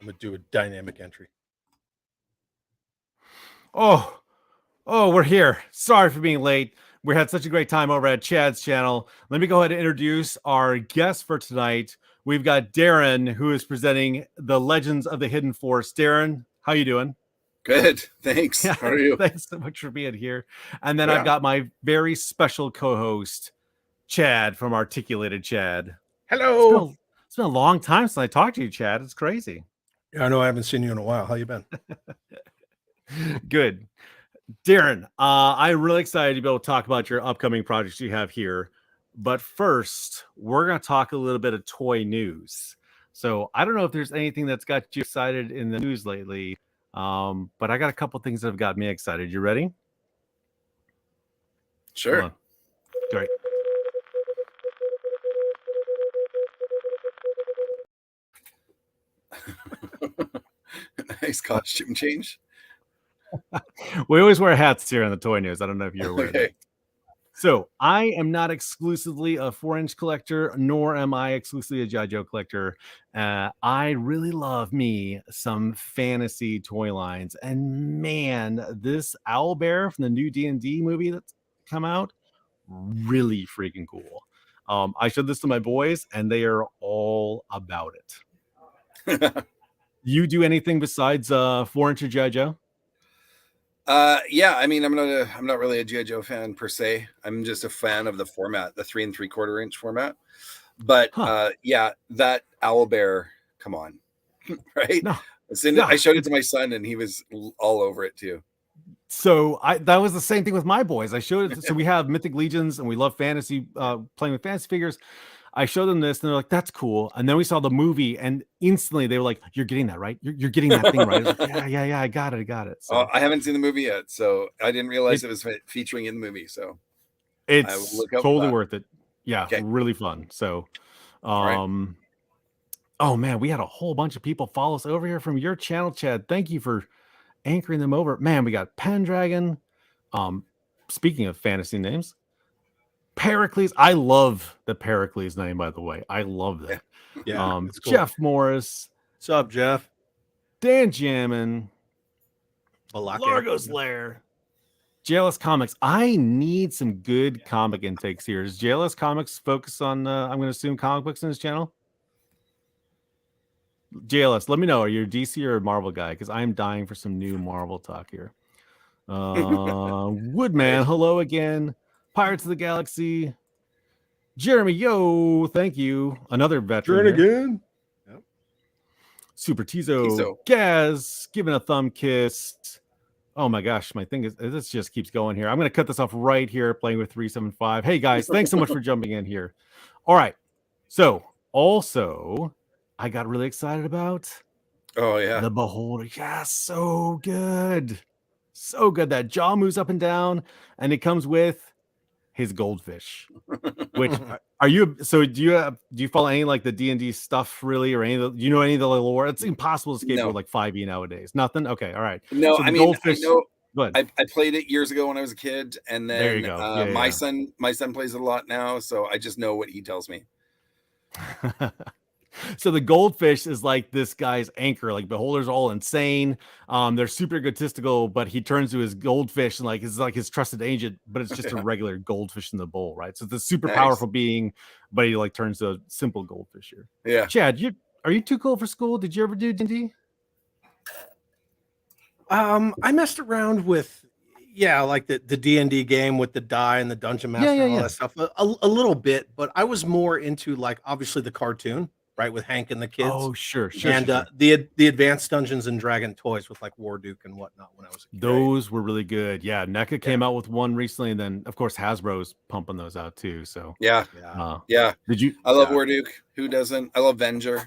I'm gonna do a dynamic entry. Oh, we're here. Sorry for being late. We had such a great time over at Chad's channel. Let me go ahead and introduce our guest for tonight. We've got Darren, who is presenting the Legends of the Hidden Force. Darren, how you doing? Good, thanks. How are you? Thanks so much for being here. And then I've got my very special co-host, Chad from Articulated Chad. Hello. It's been a long time since I talked to you, Chad. It's crazy. Yeah, I know I haven't seen you in a while. How you been? Good. Darren, I'm really excited to be able to talk about your upcoming projects you have here. But first, we're going to talk a little bit of toy news. So I don't know if there's anything that's got you excited in the news lately, but I got a couple things that have got me excited. You ready? Sure. Great. Nice costume change. We always wear hats here in the toy news. I don't know if you're aware. Okay. So I am not exclusively a 4-inch collector, nor am I exclusively a G.I. Joe collector. I really love me some fantasy toy lines. And man, this owl bear from the new D&D movie that's come out, really freaking cool. I showed this to my boys and they are all about it. You do anything besides 4-inch G.I. Joe? Yeah, I mean, I'm not really a G.I. Joe fan per se. I'm just a fan of the format, the 3 3/4 inch format. But yeah, that owl bear, come on, right? No. I showed it to my son and he was all over it too. So that was the same thing with my boys. I showed it. So we have Mythic Legions and we love fantasy, playing with fantasy figures. I showed them this and they're like, that's cool. And then we saw the movie and instantly they were like, you're getting that, right? You're getting that thing, right? I was like, yeah, I got it. So I haven't seen the movie yet, so I didn't realize it was featuring in the movie. So it's totally worth it. Yeah, okay. Really fun. So, oh man, we had a whole bunch of people follow us over here from your channel, Chad. Thank you for anchoring them over. Man, we got Pendragon. Speaking of fantasy names, Pericles. I love the Pericles name, by the way. I love that. Yeah. Cool. Jeff Morris. What's up, Jeff? Dan Jammin. Largo's Lair. JLS Comics. I need some good comic intakes here. Does JLS Comics focus on, I'm going to assume, comic books in his channel? JLS, let me know. Are you a DC or a Marvel guy? Because I'm dying for some new Marvel talk here. Woodman, hello again. Pirates of the Galaxy. Jeremy, yo, thank you. Another veteran. Again. Yep. Super Tizo. Gaz, giving a thumb kiss. Oh my gosh, my thing is, this just keeps going here. I'm going to cut this off right here, playing with 375. Hey guys, thanks so much for jumping in here. All right. So, also, I got really excited about. Oh, yeah. The Beholder. Yeah, so good. So good. That jaw moves up and down, and it comes with his goldfish. Which are you? So do you follow any like the D&D stuff really, or any of the, do you know any of the lore? It's impossible to escape with like 5e nowadays. Nothing. Okay, all right. No, so I mean, goldfish, I know. I played it years ago when I was a kid, and then there you go. My son plays it a lot now, so I just know what he tells me. So the goldfish is like this guy's anchor. Like beholders are all insane. They're super egotistical, but he turns to his goldfish and like it's like his trusted agent, but it's just a regular goldfish in the bowl, right? So it's a super powerful being, but he like turns to a simple goldfish here. Yeah. Chad, are you too cool for school? Did you ever do D&D? I messed around with like the D&D game with the die and the dungeon master and all that stuff a little bit, but I was more into like obviously the cartoon. Right, with Hank and the kids. Oh, sure. And the advanced Dungeons and Dragon toys with like Warduke and whatnot when I was a kid. Those were really good. Yeah, NECA came out with one recently, and then of course Hasbro's pumping those out too. So yeah. Did you? I love Warduke. Who doesn't? I love Venger.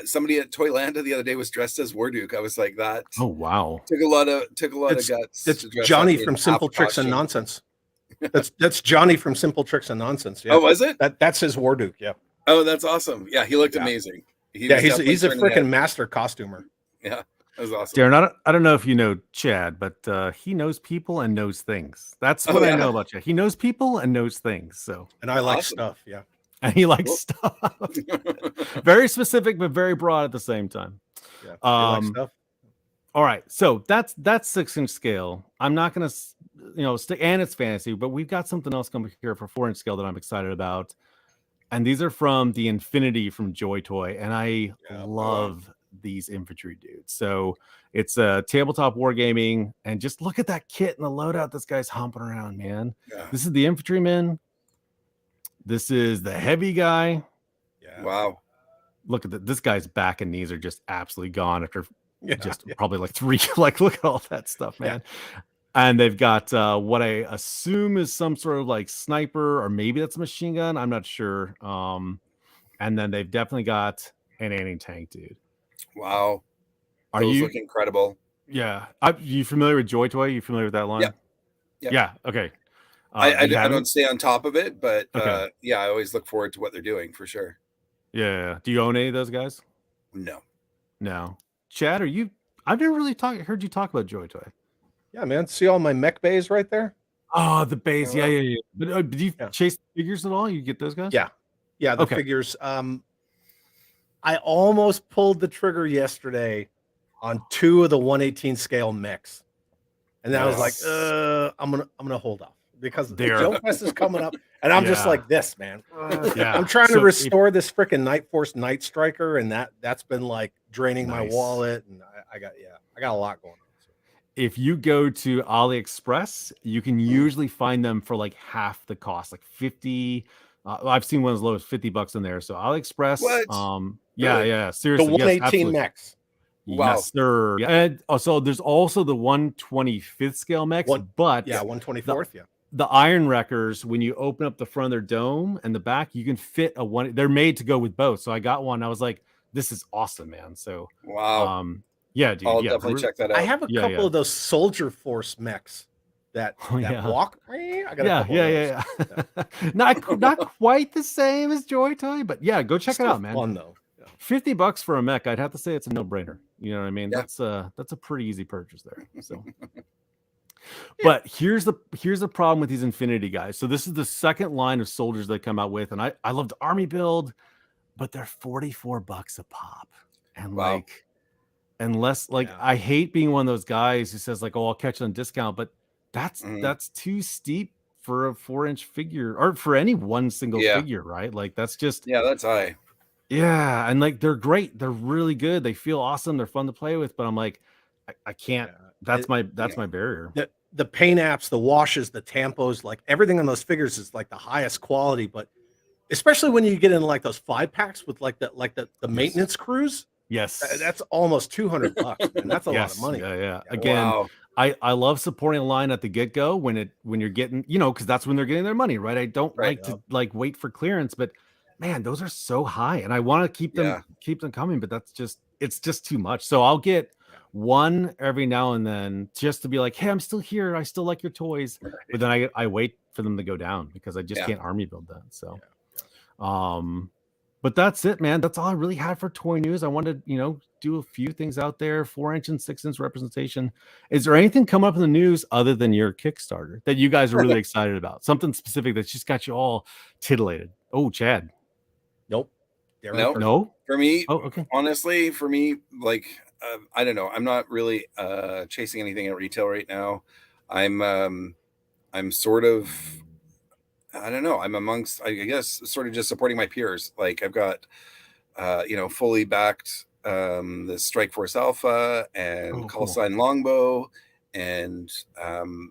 Somebody at Toylanda the other day was dressed as Warduke. I was like, that. Oh wow! Took a lot of guts. It's Johnny from Simple Tricks and Nonsense. That's Johnny from Simple Tricks and Nonsense. Yeah. Oh, was it? That's his Warduke. Yeah. Oh, that's awesome. Yeah, he looked amazing. He's a freaking master costumer. Yeah, that was awesome. Darren, I don't know if you know Chad, but he knows people and knows things. That's what I know about Chad. He knows people and knows things. So, and I like stuff. Yeah. And he likes stuff. Very specific, but very broad at the same time. Yeah. You like Um, stuff? all right, so that's 6-inch scale. I'm not gonna, stick, and it's fantasy, but we've got something else coming here for 4-inch scale that I'm excited about. And these are from the Infinity from Joy Toy, and I Yeah. love these infantry dudes. So it's a tabletop wargaming, and just look at that kit and the loadout this guy's humping around, man. Yeah. This is the infantryman. This is the heavy guy. Yeah. Wow. Look at this guy's back and knees are just absolutely gone after Yeah. probably like 3. Like, look at all that stuff, man. And they've got what I assume is some sort of like sniper, or maybe that's a machine gun. I'm not sure. And then they've definitely got an anti-tank, dude. Wow. Are Those you look incredible. Yeah. You familiar with Joy Toy? You familiar with that line? Yep. Yeah. Okay. I don't stay on top of it, but Okay. yeah, I always look forward to what they're doing for sure. Yeah. Do you own any of those guys? No. Chad, I've never really heard you talk about Joy Toy. Yeah, man. See all my mech bays right there? Oh, the base. Yeah. But do you Yeah. chase figures at all? You get those guys? Yeah. Yeah, the Okay. figures. I almost pulled the trigger yesterday on 2 of the 118 scale mechs. And then I was like, Yes. I'm gonna hold off because the They're- Joe Fest is coming up, and I'm just Yeah. like this, man. Yeah. I'm trying to So restore this freaking Night Force Night Striker, and that's been like draining my Nice. wallet, and I got a lot going on. If you go to AliExpress, you can usually find them for like half the cost, like 50. I've seen one as low as $50 in there. So AliExpress. What? Yeah, Really? yeah. The Seriously. 118 yes, absolutely. mechs. Wow. Yes, sir. Yeah. And also there's also the 125th scale mechs, but Yeah, 124th. Yeah. the Iron Wreckers, when you open up the front of their dome and the back, you can fit a one. They're made to go with both. So I got one. I was like, this is awesome, man. So Wow. yeah, dude. I'll yeah, definitely check that out. I have a Yeah, couple yeah. of those Soldier Force mechs that Yeah. walk. I got a couple of those. not quite the same as Joy Toy, but yeah, go check it Still out, man. fun though. Yeah. $50 for a mech, I'd have to say it's a no-brainer. You know what I mean? Yeah. That's a pretty easy purchase there. So but here's the problem with these Infinity guys. So this is the second line of soldiers they come out with, and I love the army build, but they're $44 a pop. And Wow. like, unless like Yeah. I hate being one of those guys who says like, oh, I'll catch it on discount, but that's too steep for a 4-inch figure, or for any one single figure, right? Like that's just that's high. yeah, and like they're great, they're really good, they feel awesome, they're fun to play with, but I'm like, I can't. That's my barrier. The paint apps, the washes, the tampos, like everything on those figures is like the highest quality. But especially when you get into like those 5-packs with like the maintenance crews, Yes, that's almost $200, man. That's a lot of money. Yeah. Again, Wow. I love supporting a line at the get-go when you're getting, because that's when they're getting their money, right? I don't like to like wait for clearance, but man, those are so high, and I want to keep them coming, but it's just too much. So I'll get one every now and then just to be like, hey, I'm still here, I still like your toys, but then I wait for them to go down because I just can't army build that. So but that's it, man. That's all I really had for toy news. I wanted to, do a few things out there, 4-inch and 6-inch representation. Is there anything coming up in the news other than your Kickstarter that you guys are really excited about? Something specific that's just got you all titillated? Oh, Chad. Nope. No. For me, okay. Honestly, for me, like I don't know. I'm not really chasing anything at retail right now. I'm sort of, I don't know. I'm amongst, I guess, sort of just supporting my peers. Like I've got, fully backed the Strike Force Alpha and Call Sign Longbow and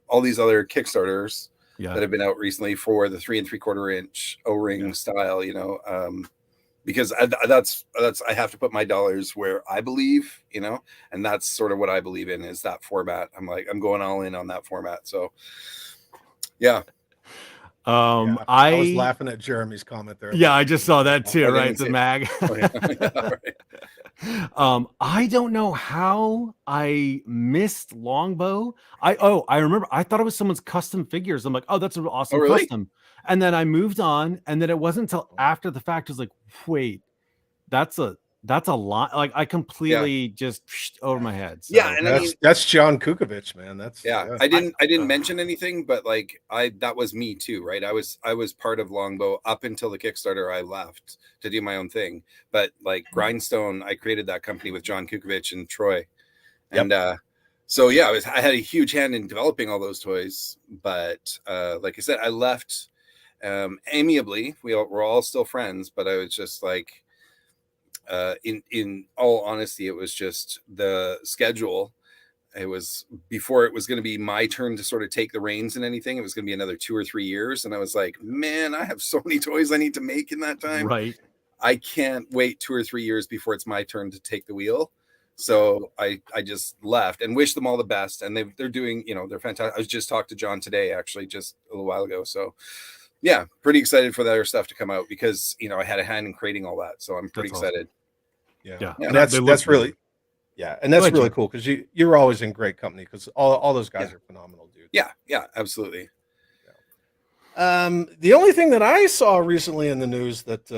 all these other Kickstarters that have been out recently for the 3 3/4-inch O-ring style. Because that's I have to put my dollars where I believe, and that's sort of what I believe in is that format. I'm going all in on that format. So, yeah. I was laughing at Jeremy's comment there. Yeah, I just saw that too, right? The mag. I don't know how I missed Longbow. I remember I thought it was someone's custom figures. I'm like, oh, that's an awesome custom. And then I moved on, and then it wasn't until after the fact I was like, wait, that's a That's a lot. Like I completely just over my head. So. Yeah, and that's John Kukovich, man. That's I didn't mention anything, but like that was me too, right? I was part of Longbow up until the Kickstarter. I left to do my own thing, but like Grindstone, I created that company with John Kukovich and Troy, and so yeah, I had a huge hand in developing all those toys. But like I said, I left amiably. We're all still friends, but I was just like, in all honesty, it was just the schedule. It was before it was going to be my turn to sort of take the reins and anything. It was going to be another 2 or 3 years. And I was like, man, I have so many toys I need to make in that time. Right. I can't wait 2 or 3 years before it's my turn to take the wheel. So I just left and wish them all the best. And they're doing, they're fantastic. I was just talked to John today, actually, just a little while ago. So yeah, pretty excited for their stuff to come out because, I had a hand in creating all that. So I'm pretty excited. Awesome. Yeah. And that's really, and that's really cool because you're always in great company because all those guys are phenomenal, dude. Yeah, absolutely. The only thing that I saw recently in the news that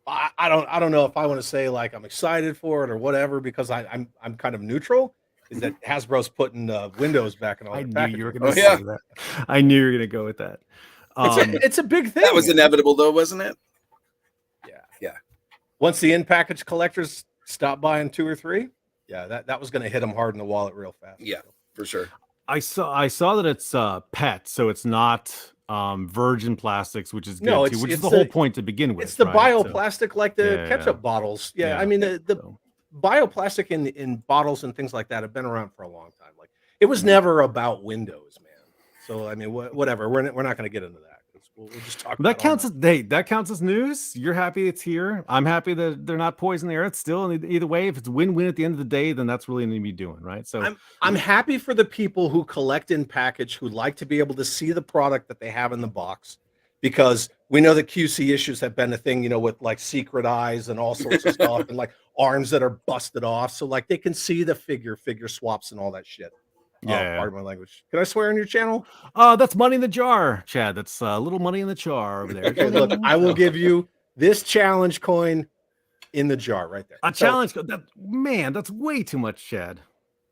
I don't know if I want to say like I'm excited for it or whatever because I'm kind of neutral is that Hasbro's putting Windows back in all their packaging. I knew you were going to say that. I knew you were going to go with that. It's a big thing. That was inevitable though, wasn't it? Yeah. Once the in-package collectors stop buying 2 or 3, that was going to hit them hard in the wallet real fast. Yeah, for sure. I saw that it's PET, so it's not virgin plastics, which is good too, which is the whole point to begin with. It's the bioplastic, like the ketchup bottles. Yeah, I mean the bioplastic in bottles and things like that have been around for a long time. Like it was never about Windows, man. So I mean, whatever. We're not going to get into that. We'll just talk. That counts as news. You're happy it's here. I'm happy that they're not poisoning the air. It's still either way. If it's win-win at the end of the day, then that's really need to be doing right. So I'm happy for the people who collect in package who like to be able to see the product that they have in the box, because we know that QC issues have been a thing, with like secret eyes and all sorts of stuff, and like arms that are busted off, so like they can see the figure swaps and all that shit. Pardon my language. Can I swear on your channel? That's money in the jar, Chad. That's a little money in the jar over there. Okay, look, I will give you this challenge coin in the jar right there. A challenge? That's way too much, Chad.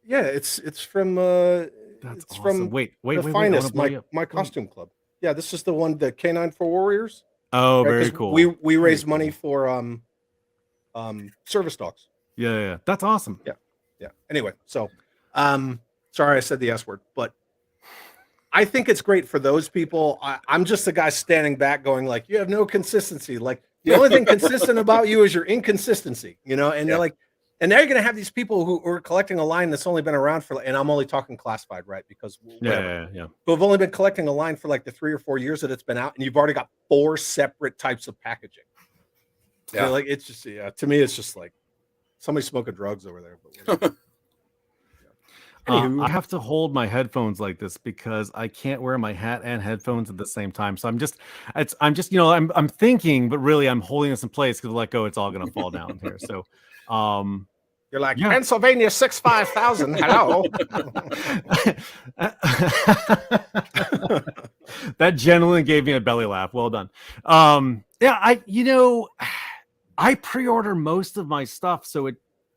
Yeah, it's from that's it's awesome. from wait, the finest, my costume club. Yeah, this is the one, the Canine for Warriors. Oh, right? Very cool. We raise money for service dogs. Yeah, that's awesome. Yeah. Anyway, so sorry I said the S word, but I think it's great for those people. I'm just the guy standing back going like, you have no consistency. Like the only thing consistent about you is your inconsistency, and they're like, and now you're going to have these people who are collecting a line that's only been around for, and I'm only talking classified, right? Because who have only been collecting a line for like the 3 or 4 years that it's been out, and you've already got 4 separate types of packaging. Yeah. Like it's just, to me, it's just like somebody smoking drugs over there. But I have to hold my headphones like this because I can't wear my hat and headphones at the same time. So I'm just I'm thinking, but really I'm holding this in place because let go, it's all going to fall down here. So, you're like Pennsylvania 65000. Hello. That gentleman gave me a belly laugh. Well done. I pre-order most of my stuff, so it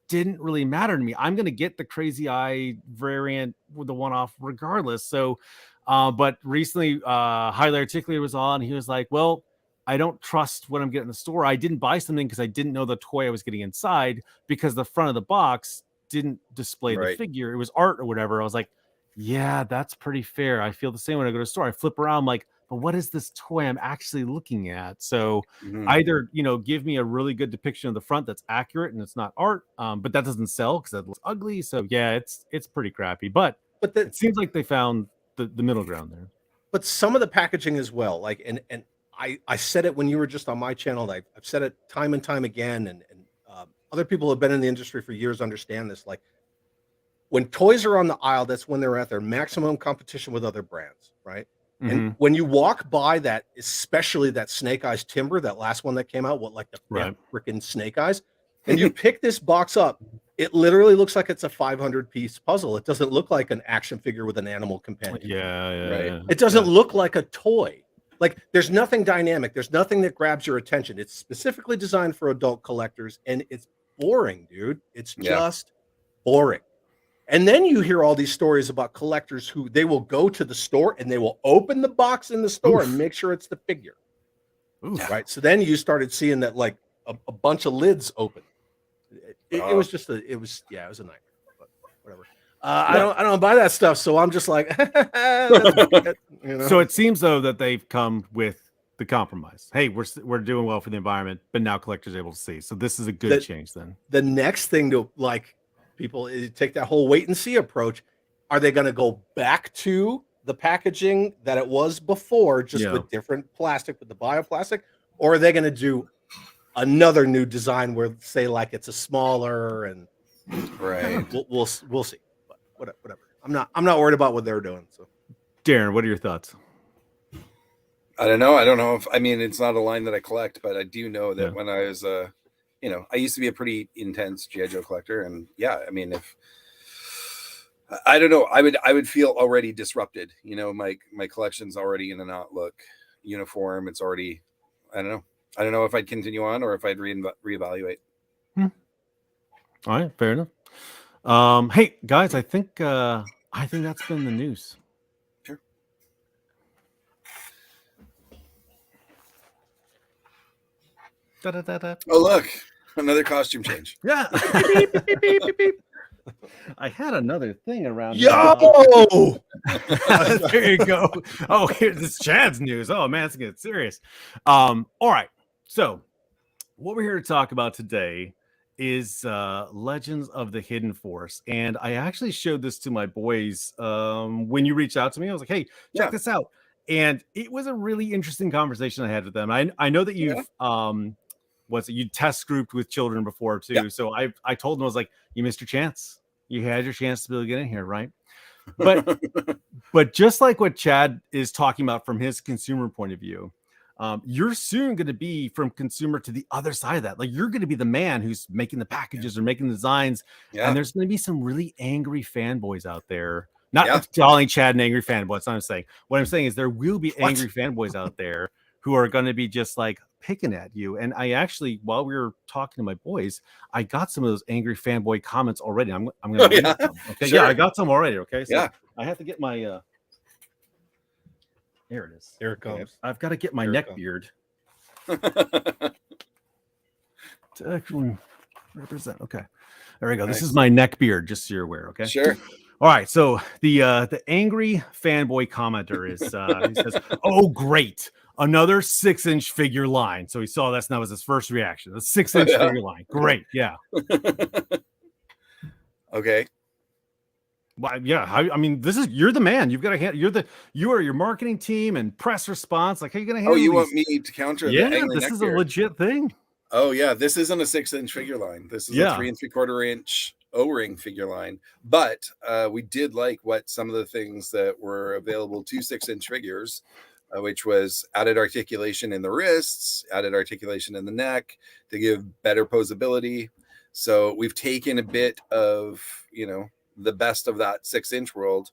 didn't really matter to me. I'm going to get the Crazy Eye variant with the one-off regardless. So, but recently, Highly Articulated was on. He was like, well, I don't trust what I'm getting in the store. I didn't buy something because I didn't know the toy I was getting inside because the front of the box didn't display the figure. It was art or whatever. I was like, yeah, that's pretty fair. I feel the same when I go to a store. I flip around, I'm like, but what is this toy I'm actually looking at? So either, give me a really good depiction of the front that's accurate and it's not art, but that doesn't sell because that looks ugly. So yeah, it's pretty crappy, but it seems like they found the middle ground there. But some of the packaging as well, like, and I said it when you were just on my channel. I've said it time and time again, and other people who have been in the industry for years understand this. Like, when toys are on the aisle, that's when they're at their maximum competition with other brands, right? And when you walk by that, especially that Snake Eyes Timber, that last one that came out, the freaking Snake Eyes, and you pick this box up, it literally looks like it's a 500-piece puzzle. It doesn't look like an action figure with an animal companion. Yeah. It doesn't look like a toy. Like, there's nothing dynamic. There's nothing that grabs your attention. It's specifically designed for adult collectors, and it's boring, dude. It's just boring. And then you hear all these stories about collectors who they will go to the store and they will open the box in the store and make sure it's the figure. Right. So then you started seeing that, like, a bunch of lids open. It was just it was a nightmare. But whatever. I don't buy that stuff, so I'm just like, you know? So it seems though that they've come with the compromise. Hey, we're doing well for the environment, but now collectors are able to see. So this is a good change then. The next thing to, like, people take that whole wait and see approach. Are they going to go back to the packaging that it was before, just with different plastic, with the bioplastic, or are they going to do another new design where, say, like, it's a smaller and we'll see. But whatever. I'm not worried about what they're doing. So, Darren, what are your thoughts? I don't know. I don't know if, I mean, it's not a line that I collect, but I do know that when I was you know, I used to be a pretty intense G.I. Joe collector, and I mean, if I don't know, I would feel already disrupted. You know, my collection's already in an outlook uniform. It's already, I don't know if I'd continue on or if I'd reevaluate. All right, fair enough. Hey guys, I think that's been the news. Sure. Da-da-da-da. Oh, look, another costume change. Yeah. I had another thing around. Yo! There you go. Oh, here's this Chad's news. Oh man, it's getting serious. All right. So what we're here to talk about today is Legends of the Hidden Force. And I actually showed this to my boys when you reached out to me. I was like, hey, check this out. And it was a really interesting conversation I had with them. I know that you've you test grouped with children before too. Yeah. So I told them, I was like, you missed your chance. You had your chance to be able to get in here, right? But just like what Chad is talking about from his consumer point of view, you're soon going to be from consumer to the other side of that. Like, you're going to be the man who's making the packages or making the designs. And there's going to be some really angry fanboys out there. Not calling Chad an angry fanboy. That's not what I'm saying. What I'm saying is there will be angry fanboys out there who are going to be just like picking at you. And I actually, while we were talking to my boys, I got some of those angry fanboy comments already. I'm going to read them. Okay. Sure. Yeah, I got some already. Okay. So I have to get my there it is. There it comes. Okay. I've got to get my neck beard to actually represent. Okay. There we go. Nice. This is my neck beard, just so you're aware. Okay. Sure. All right. So the angry fanboy commenter is he says, "Oh, great. Another 6-inch figure line." So he saw this, and that was his first reaction. The 6-inch figure line. Great. Yeah. Okay. Well, yeah. I mean, you're the man. You've got to handle. You are your marketing team and press response. Like, how are you going to handle? Oh, you want me to counter? Yeah, this is a legit thing. Oh yeah, this isn't a 6-inch figure line. This is a 3 3/4 inch O-ring figure line. But we did like what some of the things that were available to 6-inch figures. Which was added articulation in the wrists, added articulation in the neck to give better posability. So we've taken a bit of, the best of that 6-inch world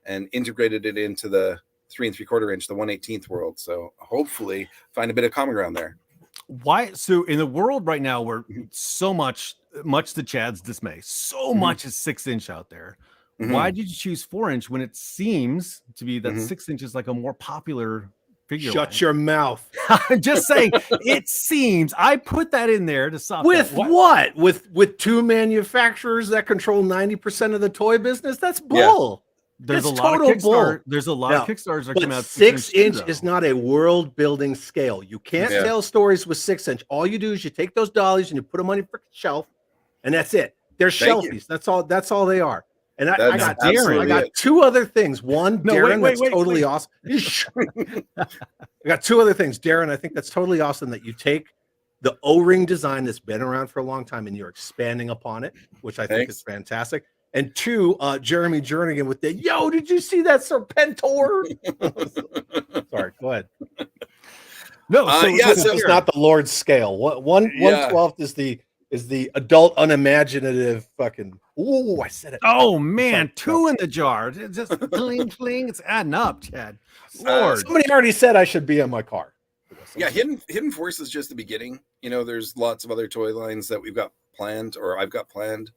and integrated it into the 3 3/4 inch, the 1/18 world. So hopefully find a bit of common ground there. Why? So in the world right now, where so much to Chad's dismay, so much is 6-inch out there. Why did you choose 4-inch when it seems to be that 6-inch is like a more popular figure? Shut your mouth. I'm just saying, it seems. I put that in there to stop. With what? With two manufacturers that control 90% of the toy business? That's bull. There's a lot of Kickstarter. There's a lot of Kickstarters that come out. 6-inch is not a world building scale. You can't tell stories with 6-inch. All you do is you take those dollies and you put them on your freaking shelf, and that's it. They're shelfies. That's all they are. And I got Darren. I got two other things. One, Darren, that's totally awesome. I got two other things. Darren, I think that's totally awesome that you take the O-ring design that's been around for a long time and you're expanding upon it, which I think is fantastic. And two, Jeremy Jernigan with the, yo, did you see that Serpentor? Sorry, go ahead. No, so it's not the Lord's scale. 1/12 is the adult unimaginative fucking Oh, I said it. Oh man, Sorry. two in the jar. It's just cling, cling. It's adding up, Chad. Lord. Somebody already said I should be in my car. Yeah, Hidden Force is just the beginning. You know, there's lots of other toy lines that we've got planned, or I've got planned.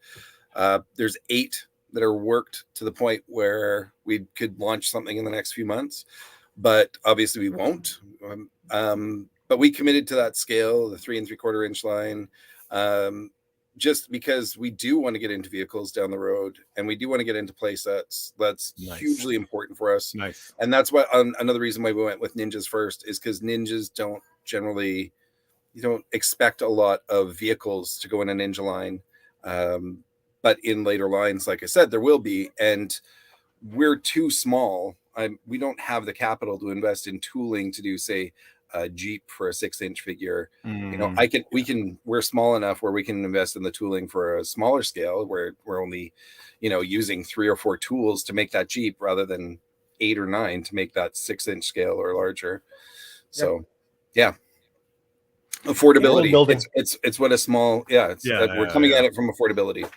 There's 8 that are worked to the point where we could launch something in the next few months, but obviously we won't. But we committed to that scale, the 3 3/4 inch line, just because we do want to get into vehicles down the road, and we do want to get into play sets. That's hugely important for us. Nice. And that's what another reason why we went with ninjas first is because ninjas don't generally, you don't expect a lot of vehicles to go in a ninja line. But in later lines, like I said, there will be, and we're too small. We don't have the capital to invest in tooling to do, say, a Jeep for a 6-inch figure. You know, we're small enough where we can invest in the tooling for a smaller scale, where we're only, you know, using 3 or 4 tools to make that Jeep rather than 8 or 9 to make that 6-inch scale or larger. So, yeah. Affordability. It's what a small, we're coming at it from affordability.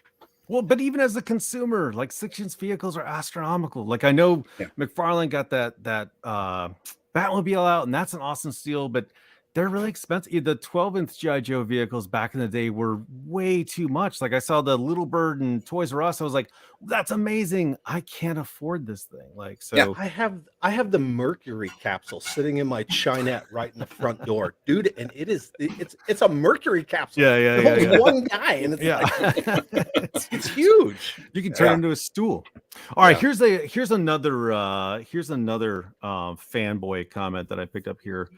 Well, but even as a consumer, like 6-inch vehicles are astronomical. Like I know McFarlane got that Batmobile out, and that's an awesome steal, but they're really expensive. The 12-inch G.I. Joe vehicles back in the day were way too much. Like I saw the Little Bird and Toys R Us. I was like, that's amazing. I can't afford this thing. Like, so yeah, I have the Mercury capsule sitting in my Chinette right in the front door, dude. And it's a Mercury capsule. It holds one guy, and it's it's huge. You can turn it into a stool. All right, here's another fanboy comment that I picked up here.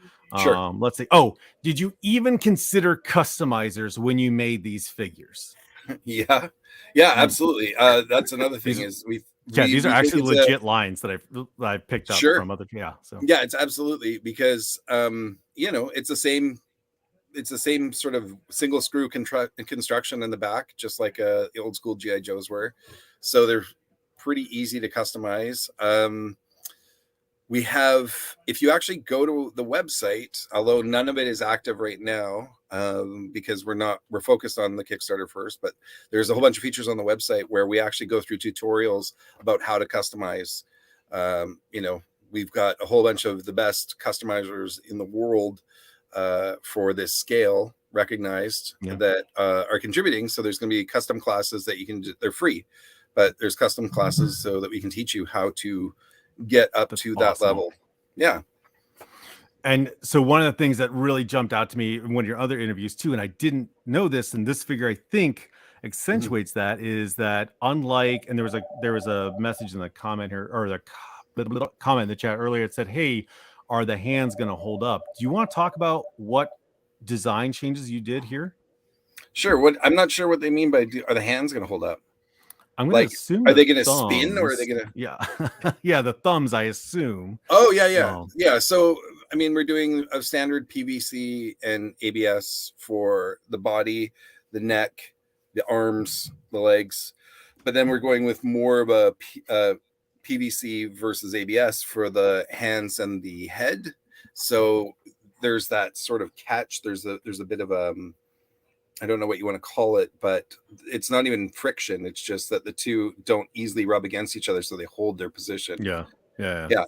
Sure. Let's see. Oh, did you even consider customizers when you made these figures? Yeah, absolutely. That's another thing is these are actually legit lines that I picked up from other. So it's absolutely, because you know, it's the same sort of single screw construction in the back, just like the old school GI Joes were. So they're pretty easy to customize. We have, if you actually go to the website, although none of it is active right now, because we're focused on the Kickstarter first, but there's a whole bunch of features on the website where we actually go through tutorials about how to customize. You know, we've got a whole bunch of the best customizers in the world for this scale recognized that are contributing. So there's going to be custom classes that you can do. They're free, but there's custom classes so that we can teach you how to get up to that level. Yeah. And so one of the things that really jumped out to me in one of your other interviews too, and I didn't know this, and this figure I think accentuates that, is that unlike, and there was a message in the comment here, or the comment in the chat earlier, it said, hey, are the hands going to hold up? Do you want to talk about what design changes you did here? Sure. I'm not sure what they mean by are the hands going to hold up? I'm going to assume. Are they going to spin, or are they going to? Yeah, the thumbs, I assume. Oh yeah. So I mean, we're doing a standard PVC and ABS for the body, the neck, the arms, the legs, but then we're going with more of a PVC versus ABS for the hands and the head. So there's that sort of catch. There's a bit of I don't know what you want to call it, but it's not even friction. It's just that the two don't easily rub against each other, so they hold their position. Yeah.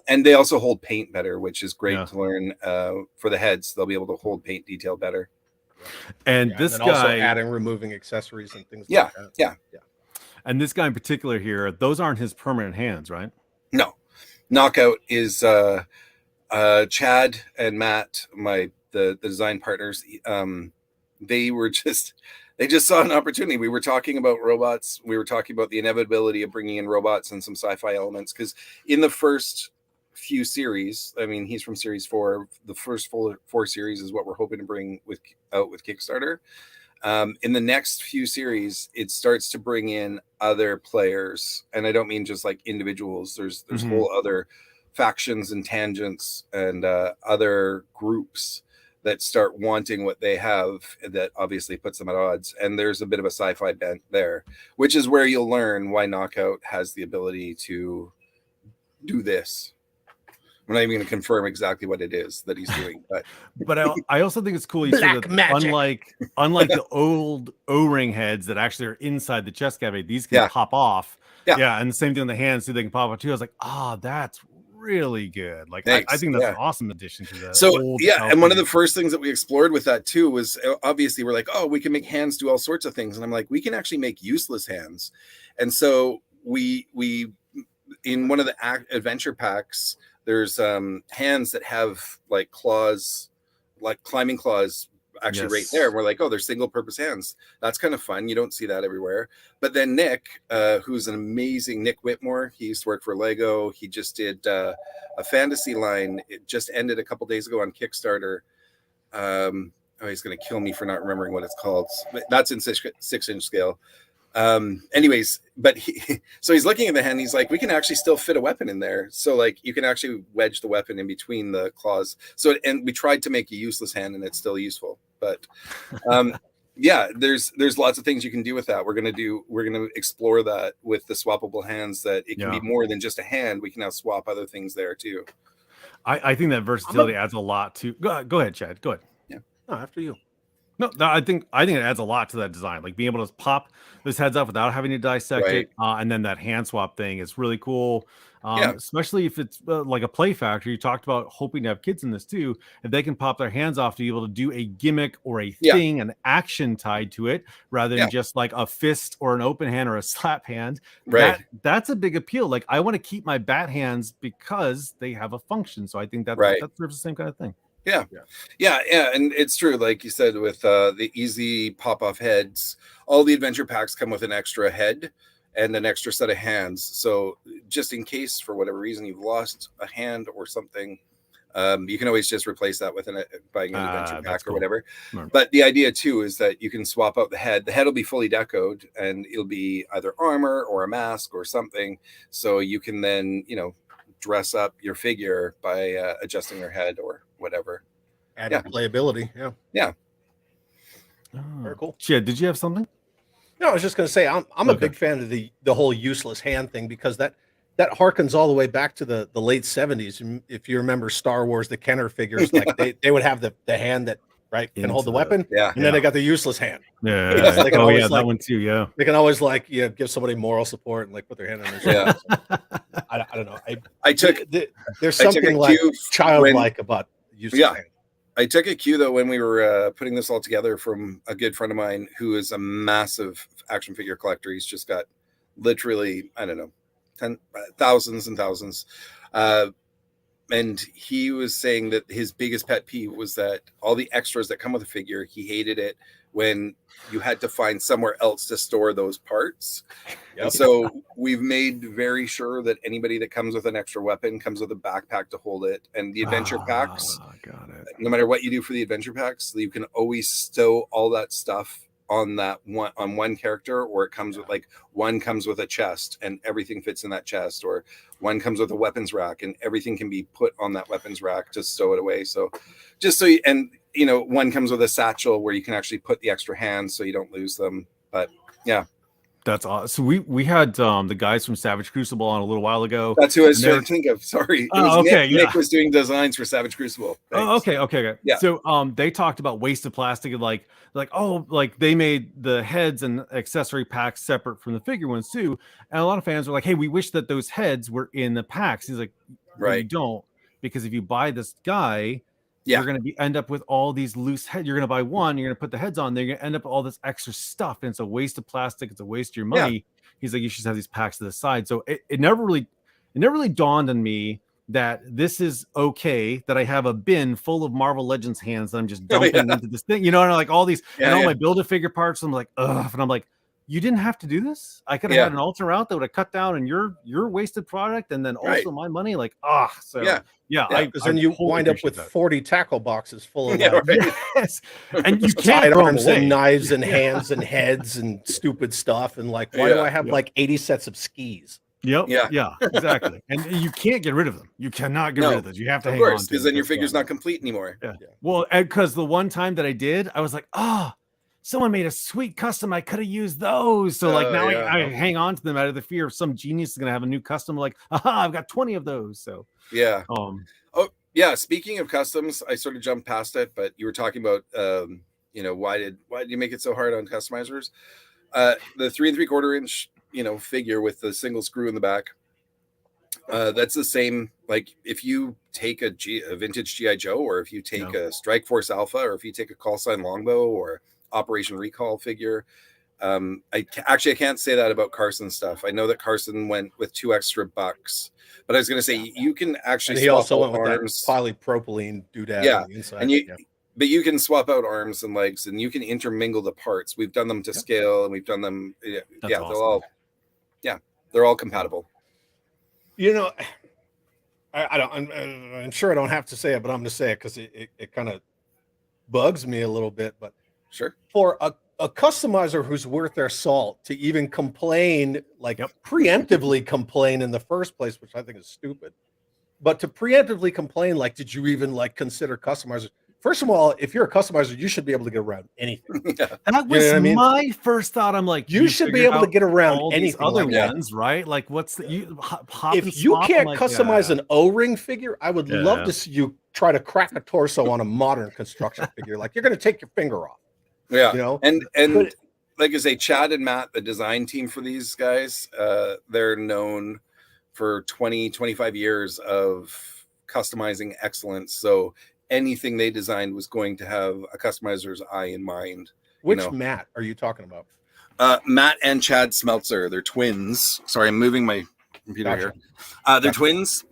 And they also hold paint better, which is great to learn for the heads. They'll be able to hold paint detail better. And this and guy also adding, removing accessories and things like that. Yeah. And this guy in particular here, those aren't his permanent hands, right? No. Knockout is Chad and Matt, the design partners. They just saw an opportunity. We were talking about robots. We were talking about the inevitability of bringing in robots and some sci-fi elements. Because in the first few series, I mean, he's from series 4. The first 4 series is what we're hoping to bring out with Kickstarter. In the next few series, it starts to bring in other players, and I don't mean just like individuals. There's whole other factions and tangents and other groups that start wanting what they have, that obviously puts them at odds. And there's a bit of a sci-fi bent there, which is where you'll learn why Knockout has the ability to do this. I'm not even going to confirm exactly what it is that he's doing, but I also think it's cool. You said that unlike the old O-ring heads that actually are inside the chest cavity, these can pop off. Yeah, and the same thing on the hands, so they can pop off too. I was like, that's really good. Like, I think that's an awesome addition to that. So and one of the first things that we explored with that too was obviously we're like, oh, we can make hands do all sorts of things, and I'm like, we can actually make useless hands, and so we in one of the adventure packs, there's hands that have like claws, like climbing claws actually right there. And we're like, oh, they're single purpose hands. That's kind of fun. You don't see that everywhere. But then Nick, who's an amazing Nick Whitmore, he used to work for Lego. He just did a fantasy line. It just ended a couple days ago on Kickstarter. He's going to kill me for not remembering what it's called. But that's in 6-inch scale. Anyways, but so he's looking at the hand, he's like, we can actually still fit a weapon in there, so like you can actually wedge the weapon in between the claws. So, and we tried to make a useless hand and it's still useful, but there's lots of things you can do with that. We're gonna explore that with the swappable hands, that it can be more than just a hand. We can now swap other things there too. I think that versatility adds a lot to go ahead, Chad, go ahead. After you. No, I think it adds a lot to that design. Like being able to pop those heads up without having to dissect it, and then that hand swap thing is really cool. Especially if it's like a play factor. You talked about hoping to have kids in this too. If they can pop their hands off to be able to do a gimmick or a thing, an action tied to it, rather than just like a fist or an open hand or a slap hand. That's a big appeal. Like I want to keep my bat hands because they have a function. So I think that serves the same kind of thing. Yeah, and it's true, like you said, with the easy pop-off heads, all the adventure packs come with an extra head and an extra set of hands. So just in case, for whatever reason, you've lost a hand or something, you can always just replace that with buying an adventure pack or whatever. But the idea too is that you can swap out the head. The head will be fully decoed, and it'll be either armor or a mask or something. So you can then, dress up your figure by adjusting their head or whatever. Added playability. Yeah. Very cool. Chad, did you have something? No, I was just going to say I'm a big fan of the whole useless hand thing, because that harkens all the way back to the late 70s. If you remember Star Wars, the Kenner figures, like they would have the hand that can hold the weapon, and then they got the useless hand. They can always, that one too. They can always give somebody moral support and like put their hand on their shoulder. I don't know. There's something like childlike about useless hand. I took a cue though when we were putting this all together from a good friend of mine who is a massive action figure collector. He's just got literally, I don't know, thousands and thousands. And he was saying that his biggest pet peeve was that all the extras that come with a figure, he hated it when you had to find somewhere else to store those parts. And so we've made very sure that anybody that comes with an extra weapon comes with a backpack to hold it. And the adventure packs, no matter what you do for the adventure packs, you can always stow all that stuff on one character, or it comes with one comes with a chest and everything fits in that chest, or one comes with a weapons rack and everything can be put on that weapons rack to stow it away. So just so one comes with a satchel where you can actually put the extra hands so you don't lose them. But that's awesome. So we had the guys from Savage Crucible on a little while ago. That's who I was trying to think of. Sorry. It was Nick was doing designs for Savage Crucible. Thanks. Okay. Yeah. So they talked about wasted plastic and like they made the heads and accessory packs separate from the figure ones too. And a lot of fans were like, hey, we wish that those heads were in the packs. He's like, well, you don't, because if you buy this guy, you're going to end up with all these loose heads. You're going to buy one, you're going to put the heads on there, you're going to end up with all this extra stuff, and it's a waste of plastic, it's a waste of your money. He's like, you should have these packs to the side. So it never really dawned on me that this is okay, that I have a bin full of Marvel Legends hands that I'm just dumping into this thing, and like all these and all my Build-A-Figure parts. I'm like, ugh, and I'm like, you didn't have to do this. I could have had an alter route that would have cut down on your wasted product, and then also my money. Like, because then you wind up with 40 tackle boxes full of and you can't arms and knives and hands and heads and stupid stuff. And like, why do I have like 80 sets of skis? Exactly. And you can't get rid of them. You cannot get rid of those. You have to hang on to them, because then your figure's not complete anymore. Well, because the one time that I did, I was like, someone made a sweet custom. I could have used those. So like now I hang on to them out of the fear of some genius is going to have a new custom. Like, aha, I've got 20 of those. So yeah. Oh yeah. Speaking of customs, I sort of jumped past it, but you were talking about, you know, why did you make it so hard on customizers? The 3 3/4 inch, you know, figure with the single screw in the back. That's the same. Like if you take a vintage GI Joe, or if you take a Strike Force Alpha, or if you take a Call Sign Longbow or Operation Recall figure. I can't say that about Carson's stuff. I know that Carson went with $2 extra, but I was going to say you can actually. And he also went with arms, that polypropylene doodad on the inside. And but you can swap out arms and legs, and you can intermingle the parts. We've done them to scale, and we've done them. Awesome. They're all compatible. You know, I'm sure I don't have to say it, but I'm going to say it because it kind of bugs me a little bit. But sure, for a customizer who's worth their salt to even complain, like preemptively complain in the first place, which I think is stupid, but to preemptively complain, like, did you even like consider customizers? First of all, if you're a customizer, you should be able to get around anything. That was my first thought. I'm like, you should be able to get around anything. Other ones, right? Like, what's the if you can't customize an O-ring figure, I would love to see you try to crack a torso on a modern construction figure. Like, you're going to take your finger off. Yeah, you know, and like I say, Chad and Matt, the design team for these guys, they're known for 25 years of customizing excellence. So anything they designed was going to have a customizer's eye in mind. Which Matt are you talking about? Matt and Chad Smeltzer. They're twins. Sorry, I'm moving my computer here. They're twins.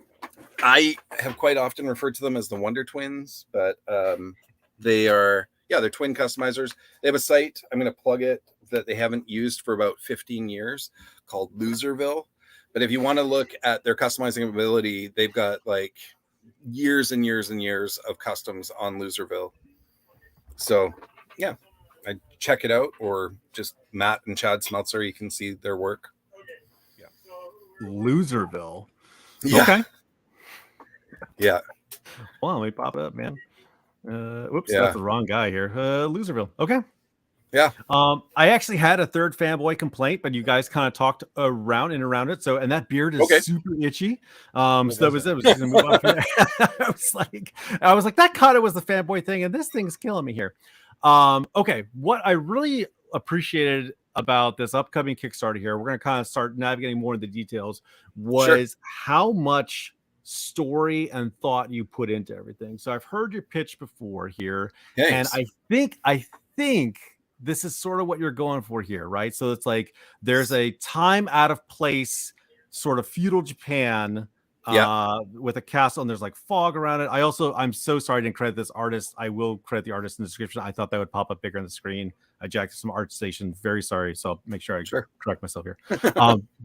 I have quite often referred to them as the Wonder Twins, but they're twin customizers. They have a site, I'm going to plug it, that they haven't used for about 15 years called Loserville. But if you want to look at their customizing ability, they've got like years and years and years of customs on Loserville. So yeah, I check it out, or just Matt and Chad Smeltzer, you can see their work. Yeah. Loserville. Yeah. Okay. Yeah. Well, let me pop it up, man. Whoops, that's the wrong guy here. Loserville. Okay. Yeah. I actually had a third fanboy complaint, but you guys kind of talked around it. So, and that beard is super itchy. So that was it. I was just gonna move on from there. I was like, that kind of was the fanboy thing, and this thing's killing me here. Okay. What I really appreciated about this upcoming Kickstarter here, we're gonna kind of start navigating more into the details, was how much story and thought you put into everything. So I've heard your pitch before here, and I think this is sort of what you're going for here, right? So it's like there's a time out of place sort of feudal Japan with a castle, and there's like fog around it. I'm so sorry I didn't credit this artist. I will credit the artist in the description. I thought that would pop up bigger on the screen. I jacked some art station. Very sorry. So I'll make sure I correct myself here.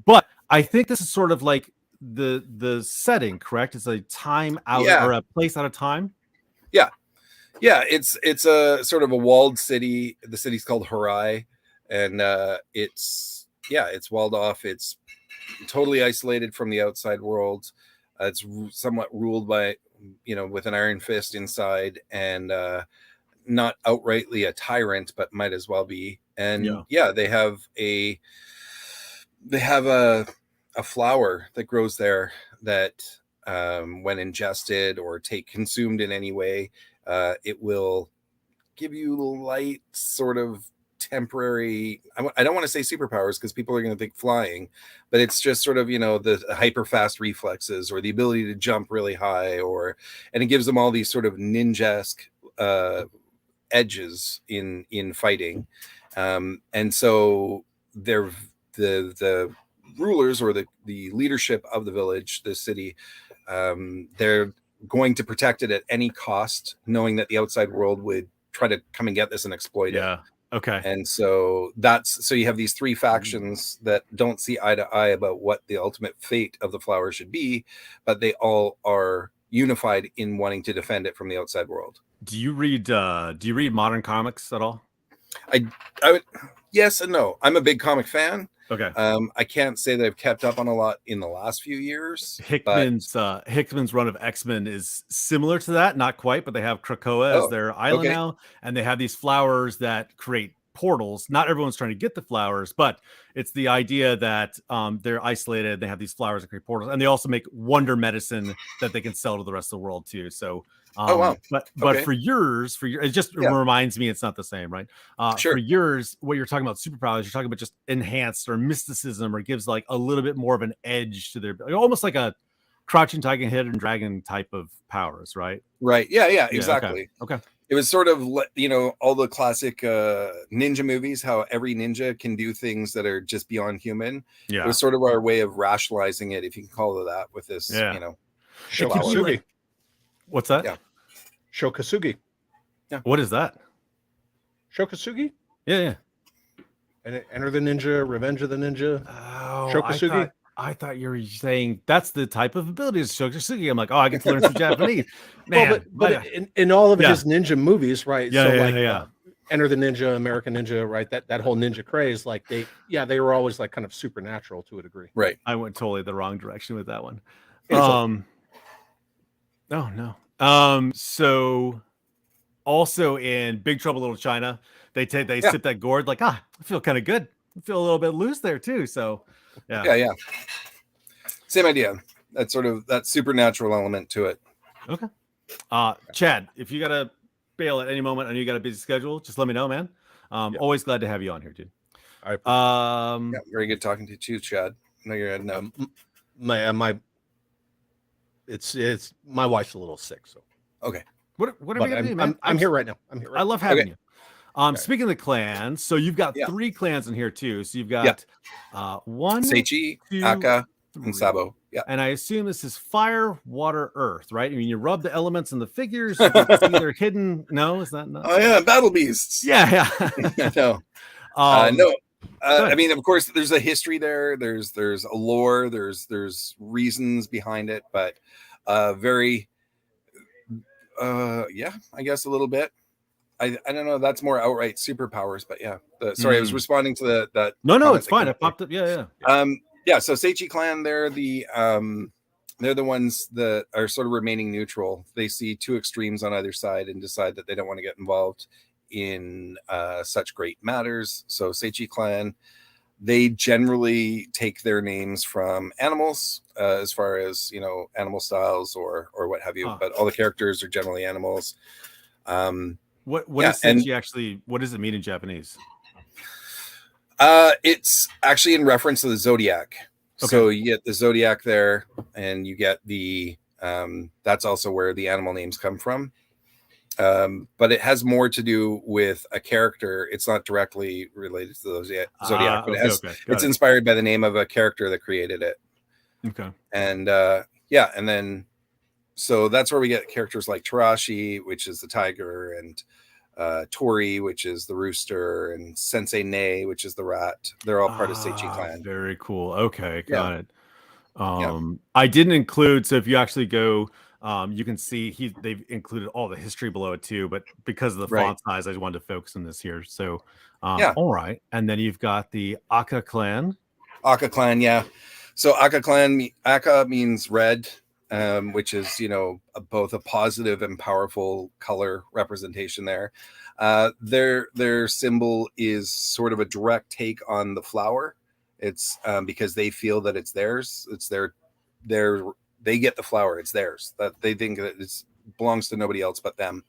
But I think this is sort of like the setting, correct? It's a time out or a place out of time. It's a sort of a walled city. The city's called Harai, and it's walled off. It's totally isolated from the outside world. It's somewhat ruled by, with an iron fist inside, and not outrightly a tyrant, but might as well be. And they have a flower that grows there that when ingested or consumed in any way, it will give you light, sort of temporary, I don't want to say superpowers because people are going to think flying, but it's just sort of, the hyper fast reflexes or the ability to jump really high, and it gives them all these sort of ninja-esque edges in fighting. And so they're the rulers, or the leadership of the village, the city, they're going to protect it at any cost, knowing that the outside world would try to come and get this and exploit it. Okay. And so you have these three factions that don't see eye to eye about what the ultimate fate of the flower should be, but they all are unified in wanting to defend it from the outside world. Do you read modern comics at all? I would, yes and no. I'm a big comic fan. Okay. I can't say that I've kept up on a lot in the last few years. Hickman's run of X-Men is similar to that, not quite, but they have Krakoa as their island now, and they have these flowers that create portals. Not everyone's trying to get the flowers, but it's the idea that they're isolated. They have these flowers that create portals, and they also make wonder medicine that they can sell to the rest of the world too. So, Oh wow. but Okay. for yours, it just reminds me it's not the same, right? Sure. For yours, what you're talking about superpowers, you're talking about just enhanced or mysticism, or gives like a little bit more of an edge to their, almost like a Crouching Tiger, Hidden Dragon type of powers, right? Right. Yeah. Exactly. Okay. It was sort of, you know, all the classic ninja movies, how every ninja can do things that are just beyond human. Yeah. It was sort of our way of rationalizing it, if you can call it that, with this, you know. Shokasugi. What's that? Yeah. Shokasugi. Yeah. What is that? Shokasugi? Yeah. And Enter the Ninja, Revenge of the Ninja. Oh, Shokasugi. I thought you were saying that's the type of ability is Shokasugi. I'm like, oh, I get to learn some Japanese. Man, well, but in all of his ninja movies, right? Yeah, Enter the Ninja, American Ninja, right? That whole ninja craze, like they were always like kind of supernatural to a degree. Right. I went totally the wrong direction with that one. Oh no. So also in Big Trouble Little China, they sip that gourd, like, I feel kind of good. I feel a little bit loose there too. So yeah. Same idea. That's sort of that supernatural element to it. Okay. Chad, if you gotta bail at any moment and you got a busy schedule, just let me know, man. Always glad to have you on here, dude. All right. Very good talking to you, Chad. No, you're heading out. It's my wife's a little sick, so okay. What are we gonna do, man? I'm here right now. I love having you. Speaking of the clans, so you've got 3 clans in here too. So you've got one, Seichi, 2, Aka, 3. and Sabo. Yeah. And I assume this is fire, water, earth, right? I mean, you rub the elements in the figures. You can see they're hidden. No, is that not? Oh yeah, battle beasts. Yeah. No. No. I mean, of course, there's a history there. There's a lore. There's reasons behind it, but very, I guess a little bit. I don't know. That's more outright superpowers, but yeah. Sorry, I was responding to that. No, it's fine. It popped up. Yeah. So Seichi clan, they're the ones that are sort of remaining neutral. They see 2 extremes on either side and decide that they don't want to get involved in such great matters. So Seichi clan, they generally take their names from animals, as far as, you know, animal styles or what have you. But all the characters are generally animals. What is Seichi actually? What does it mean in Japanese? It's actually in reference to the zodiac. Okay. So you get the zodiac there, and you get the that's also where the animal names come from. But it has more to do with a character. It's not directly related to the zodiac, but it's inspired by the name of a character that created it. Okay. And and then so that's where we get characters like Tarashi, which is the tiger, and Tori, which is the rooster, and Sensei Nei, which is the rat. They're all part of Seichi clan. Very cool. Okay, got it. I didn't include, so if you actually go, you can see they've included all the history below it too, but because of the font size, I just wanted to focus on this here. So all right. And then you've got the Aka clan. Aka clan, yeah. So Aka clan, Aka means red. Which is, you know, both a positive and powerful color representation there. Their symbol is sort of a direct take on the flower. It's because they feel that it's theirs. It's they get the flower. It's theirs. That they think that it belongs to nobody else but them.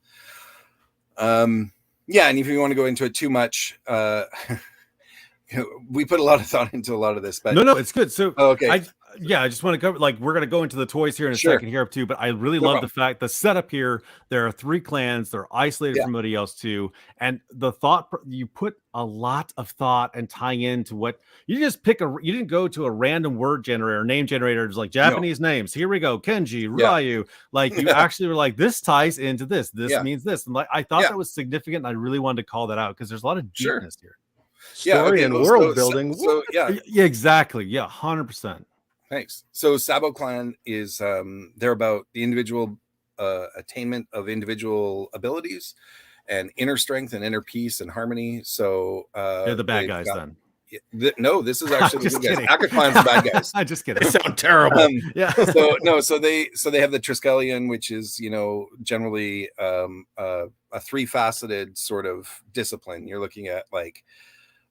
And if you want to go into it too much, we put a lot of thought into a lot of this. But no, it's good. So okay. I just want to cover, like, we're going to go into the toys here in a second here too, but I really love the fact the setup here, there are 3 clans, they're isolated from everybody else too. And the thought, you put a lot of thought and tie into what you just you didn't go to a random word generator, name generator, like Japanese names. Here we go. Kenji, Ryu. Like you actually were like, this ties into this. This means this. And like, I thought that was significant. And I really wanted to call that out because there's a lot of deepness here. Story and world building. So exactly. Yeah. 100%. Thanks. So Sabo clan is they're about the individual attainment of individual abilities and inner strength and inner peace and harmony. So they're the bad guys then. No, this is actually the Just good guys. kidding. CATACLYSM, the bad guys. I'm just kidding. They sound terrible. Yeah. So they have the Triskelion, which is, you know, generally a three-faceted sort of discipline. You're looking at like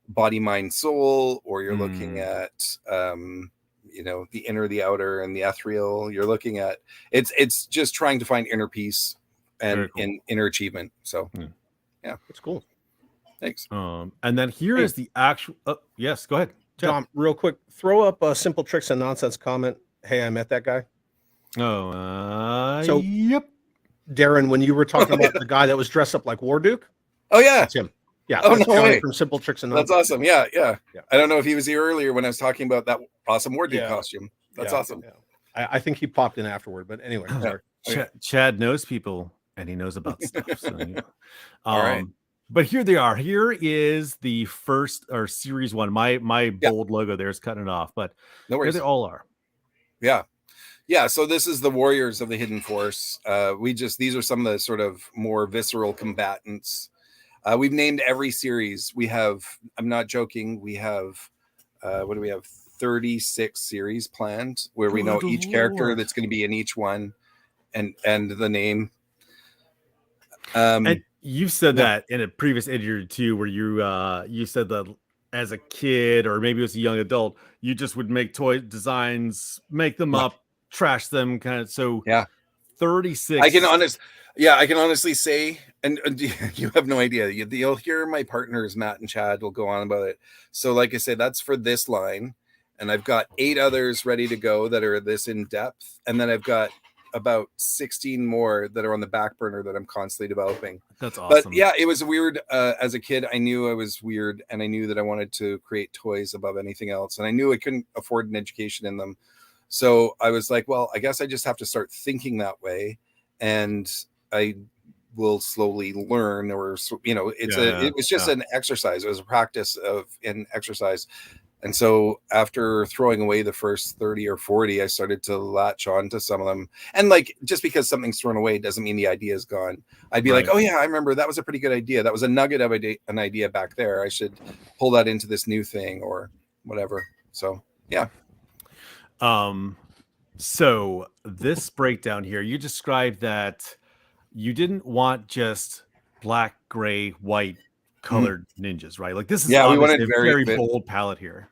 body, mind, soul, or you're looking at you know, the inner, the outer, and the ethereal. You're looking at it's just trying to find inner peace and inner achievement. So yeah, it's cool. Thanks. And then here is the actual. Yes, go ahead, Tom. Real quick, throw up a Simple Tricks and Nonsense comment. Hey, I met that guy. So yep, Darren, when you were talking about the guy that was dressed up like Warduke. Oh yeah, that's him. Yeah. Oh no way. From Simple Tricks and Nonsense. That's awesome. Yeah. I don't know if he was here earlier when I was talking about that awesome Warduke costume. That's awesome. Yeah. I think he popped in afterward, but anyway. Chad knows people and he knows about stuff. So, all right. But here they are. Here is the first or series one. My bold logo there is cutting it off, but no worries. Here they all are. Yeah. So this is the Warriors of the Hidden Force. These are some of the sort of more visceral combatants. We've named every series. We have, I'm not joking, we have, what do we have? 36 series planned where we know each character that's going to be in each one and the name. And you said that in a previous interview too, where you said that as a kid or maybe as a young adult, you just would make toy designs, make them up, trash them, kind of. So 36. I can honestly say, and you have no idea. You'll hear my partners Matt and Chad will go on about it. So, like I said, that's for this line, and I've got 8 others ready to go that are this in depth, and then I've got about 16 more that are on the back burner that I'm constantly developing. That's awesome. But yeah, it was weird. As a kid, I knew I was weird, and I knew that I wanted to create toys above anything else, and I knew I couldn't afford an education in them. So I was like, well, I guess I just have to start thinking that way, and I will slowly learn, or you know, it was just an exercise. It was a practice of an exercise. And so after throwing away the first 30 or 40, I started to latch on to some of them. And like, just because something's thrown away doesn't mean the idea is gone. I'd be like, oh yeah, I remember that was a pretty good idea. That was a nugget of an idea back there. I should pull that into this new thing or whatever. So yeah. So this breakdown here, you described that you didn't want just black, gray, white colored ninjas, right? Like this is we wanted a very bold palette here.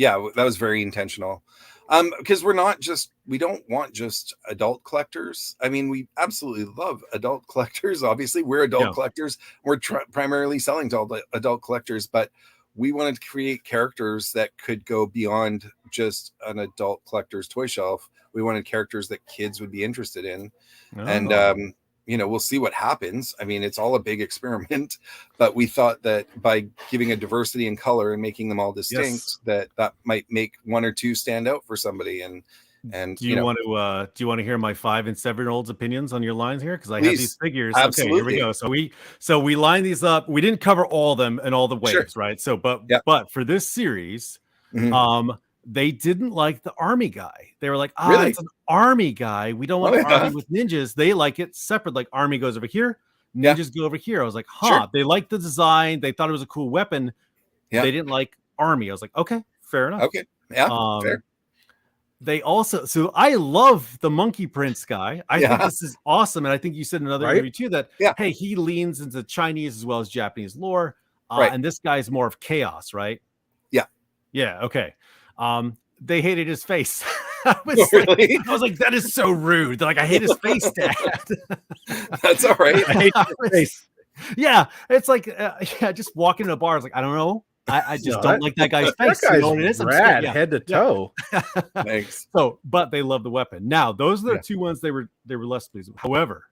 Yeah, that was very intentional. Because we don't want just adult collectors. I mean, we absolutely love adult collectors. Obviously, we're adult collectors. We're primarily selling to adult collectors, but we wanted to create characters that could go beyond just an adult collector's toy shelf. We wanted characters that kids would be interested in. And, you know, we'll see what happens. I mean, it's all a big experiment, but we thought that by giving a diversity in color and making them all distinct, that might make one or two stand out for somebody. And do you want to hear my 5 and 7-year-olds opinions on your lines here? Because I have these figures. Absolutely. Okay, here we go. So we line these up. We didn't cover all of them and all the waves, right? So, but for this series, they didn't like the army guy. They were like, it's an army guy. We don't want an army with ninjas. They like it separate. Like army goes over here, ninjas go over here. I was like, They liked the design. They thought it was a cool weapon. They didn't like army. I was like, okay, fair enough. Okay, yeah, fair. They also, so I love the Monkey Prince guy. I think this is awesome. And I think you said in another interview too that, hey, he leans into Chinese as well as Japanese lore. And this guy's more of chaos, right? Yeah. Okay. They hated his face. I was like, that is so rude. They're like, I hate his face, Dad. That's all right. I hate his face. Yeah. It's like, just walking to a bar. I was like, I don't know. I just don't like that guy's face. That guy's rad, head to toe. Thanks. So, but they love the weapon. Now, those are the two ones they were less pleased with. However,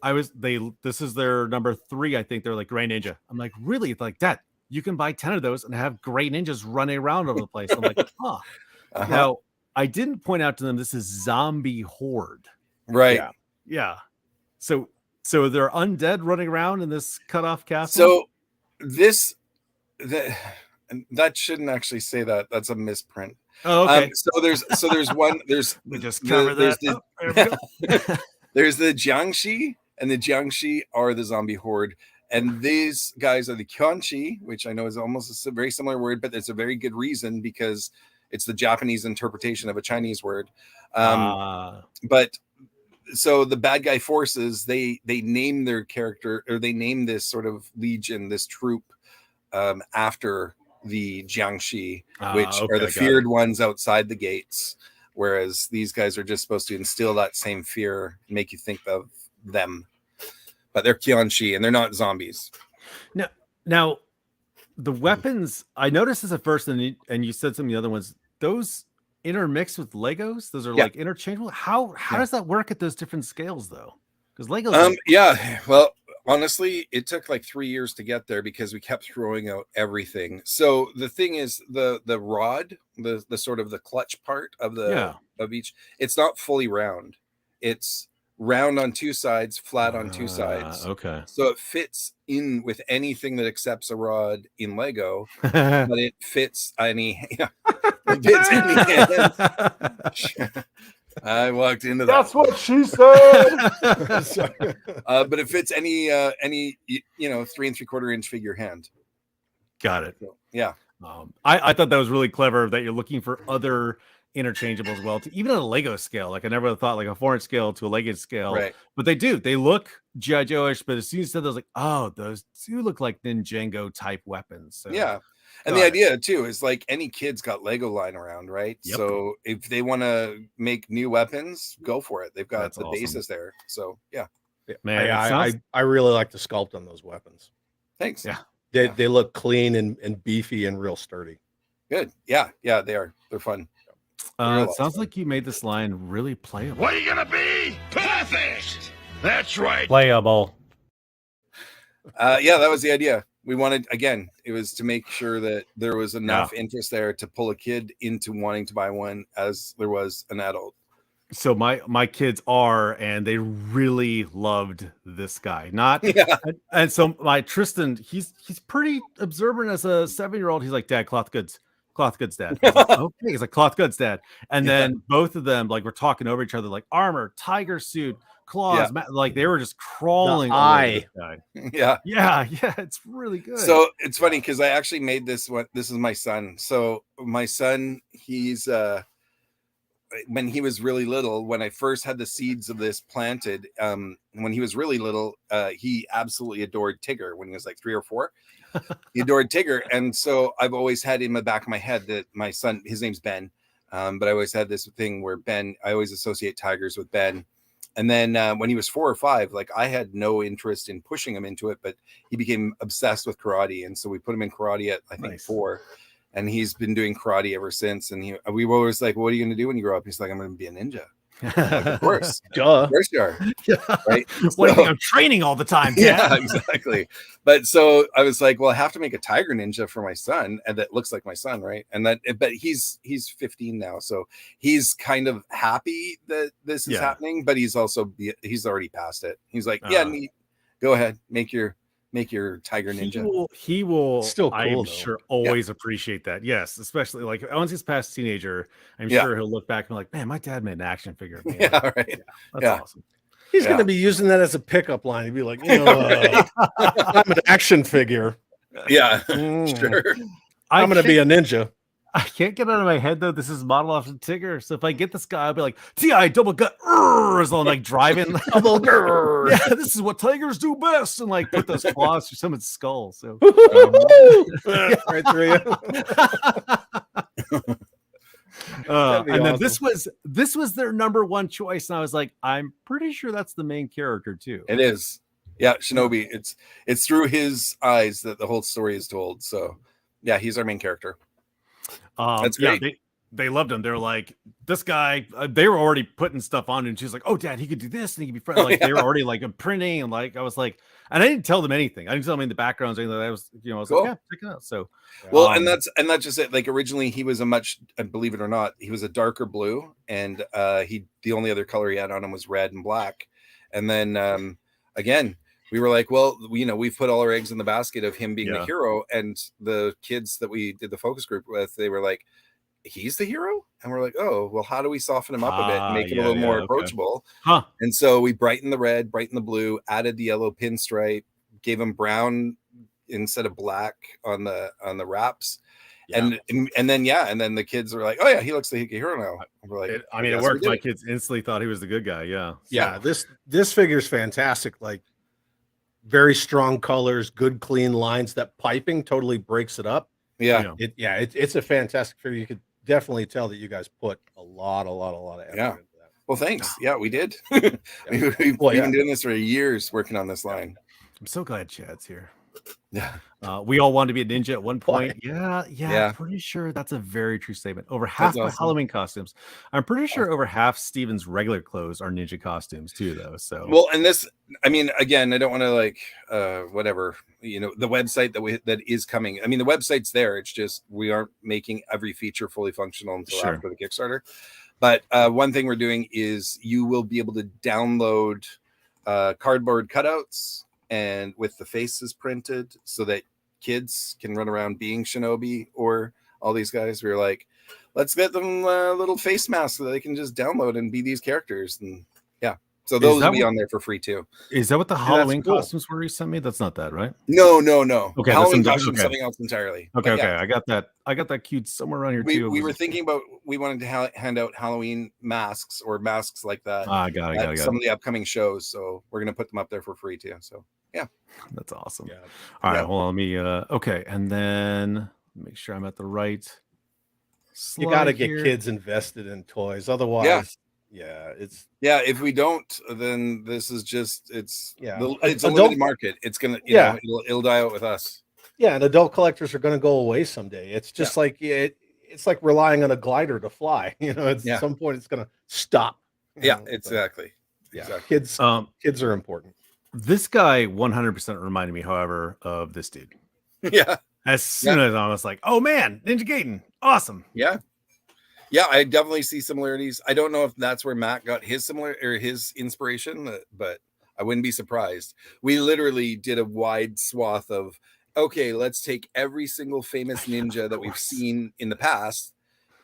this is their number 3. I think they're like Gray Ninja. I'm like, really? Like that? You can buy 10 of those and have gray ninjas running around over the place. I'm like, Now, I didn't point out to them this is Zombie Horde. Right. Yeah. So they're undead running around in this cutoff castle. So that shouldn't actually say that. That's a misprint. Oh, okay. There's one. We just covered that. There's the Jiangshi, and the Jiangshi are the Zombie Horde. And these guys are the Kionchi, which I know is almost a very similar word, but it's a very good reason because it's the Japanese interpretation of a Chinese word. But so the bad guy forces, they name their character, or they name this sort of legion, this troop, after the Jiangshi, which are the feared ones outside the gates. Whereas these guys are just supposed to instill that same fear, make you think of them. But they're Kionchi and they're not zombies. Now the weapons, I noticed this at first, and you said some of the other ones, those intermix with Legos. Those are like interchangeable. How does that work at those different scales though? Because Legos well, honestly, it took like 3 years to get there because we kept throwing out everything. So the thing is, the rod, the sort of the clutch part of the of each, it's not fully round. It's round on two sides, flat on two sides. Okay. So it fits in with anything that accepts a rod in Lego, but it fits any. It fits any. I walked into that. That's what she said. But it fits any 3 3/4 inch figure hand. Got it. So, yeah. I thought that was really clever that you're looking for other interchangeable as well, to even at a Lego scale. Like I never thought like a 4-inch scale to a Lego scale, right? But they do. They look G.I. Joe-ish, but as soon as you said, I was like, oh, those do look like Ninjago type weapons. So, yeah. And the idea too is like any kid's got Lego lying around, right? Yep. So if they want to make new weapons, go for it. They've got That's the awesome. basis there. So yeah, man, I really like the sculpt on those weapons. Thanks. Yeah, they look clean and beefy and real sturdy. Good. Yeah, they are. They're fun. It sounds like you made this line really playable. What are you gonna be? Perfect. That's right. Playable. Yeah, that was the idea. We wanted, again, it was to make sure that there was enough interest there to pull a kid into wanting to buy one as there was an adult. So my kids are, and they really loved this guy. And so my Tristan, he's pretty observant as a 7-year-old. He's like, Dad, cloth goods, Dad. Like, okay, he's like, cloth goods, Dad. And then both of them, like, we're talking over each other, like armor, tiger suit, claws, like they were just crawling. Yeah, it's really good. So it's funny because I actually made this one. This is my son. So my son, he's when he was really little, when I first had the seeds of this planted, when he was really little, he absolutely adored Tigger. When he was like 3 or 4, he adored Tigger. And so I've always had in the back of my head that my son, his name's Ben, but I always had this thing where Ben, I always associate tigers with Ben. And then when he was 4 or 5, like I had no interest in pushing him into it, but he became obsessed with karate. And so we put him in karate at, I think, 4. And he's been doing karate ever since. And we were always like, what are you going to do when you grow up? He's like, I'm going to be a ninja. Like, of course. Duh. Of course you are. Right? What do you think? I'm training all the time, Dad? Yeah, exactly. But so I was like, well, I have to make a tiger ninja for my son. And that looks like my son, right? And but he's 15 now. So he's kind of happy that this is happening, but he's already past it. He's like, neat. Go ahead, make your tiger ninja. He will still cool, I'm sure always appreciate that. Yes, especially like once he's past teenager, I'm sure he'll look back and be like, man, my dad made an action figure of me. Right. That's awesome. He's going to be using that as a pickup line. He'd be like, I'm an action figure. Yeah, sure. I'm going to be a ninja. I can't get out of my head though. This is modeled after Tigger. So if I get this guy, I'll be like, T.I. double gut as I'm like driving. Yeah, this is what tigers do best, and like put those claws through someone's skull. So right through you. And then this was their number one choice, and I was like, I'm pretty sure that's the main character too. It is. Yeah, Shinobi. It's through his eyes that the whole story is told. So yeah, he's our main character. That's great. Yeah, they loved him. They're like, this guy, they were already putting stuff on, and she's like, oh, Dad, he could do this, and he could be friendly. Like they were already like printing, and like I was like, and I didn't tell them anything. I didn't tell them in the backgrounds or anything. I was, I was cool. like, yeah, check it out. So well, and that's just it. Like originally he was a much, believe it or not, he was a darker blue, and the only other color he had on him was red and black. And then again, we were like, well, we've put all our eggs in the basket of him being the hero. And the kids that we did the focus group with, they were like, he's the hero? And we're like, oh, well, how do we soften him up a bit and make it a little more approachable? Huh. And so we brightened the red, brightened the blue, added the yellow pinstripe, gave him brown instead of black on the wraps. And then the kids are like, oh yeah, he looks like a hero now. We're like, it worked. My kids instantly thought he was the good guy. Yeah. Yeah. This figure's fantastic. Like, very strong colors, good clean lines. That piping totally breaks it up. Yeah. It's a fantastic figure. You could definitely tell that you guys put a lot of effort into that. Well, thanks. Yeah, we did. We've been doing this for years, working on this line. I'm so glad Chad's here. Yeah. We all wanted to be a ninja at one point. Yeah. Pretty sure that's a very true statement. Over half my Halloween costumes. I'm pretty sure over half Steven's regular clothes are ninja costumes too, though. So and this, I mean, again, I don't want to whatever, the website that is coming. I mean, the website's there. It's just we aren't making every feature fully functional until after the Kickstarter. But one thing we're doing is you will be able to download cardboard cutouts and with the faces printed so that kids can run around being Shinobi or all these guys. We're like, let's get them little face masks so that they can just download and be these characters. And so those will be on there for free too. Is that what the Halloween costumes were you sent me? That's not that, right? No. Okay, Halloween costumes, something else entirely. Okay. I got that queued somewhere around here too. We were thinking about, we wanted to hand out Halloween masks or masks like that. Got it. Some of the upcoming shows. So we're going to put them up there for free too. So that's awesome. All right, well, let me okay, and then make sure I'm at the right slide. You got to get kids invested in toys, otherwise if we don't, then this is just it's a limited market. It's gonna it'll die out with us. And adult collectors are going to go away someday. It's just like it's like relying on a glider to fly. At some point it's going to stop. Exactly. Kids are important. This guy 100% reminded me, however, of this dude. As soon as I was like, oh man, Ninja Gaiden, awesome. Yeah, I definitely see similarities. I don't know if that's where Matt got his his inspiration, but I wouldn't be surprised. We literally did a wide swath of, okay, let's take every single famous ninja that we've seen in the past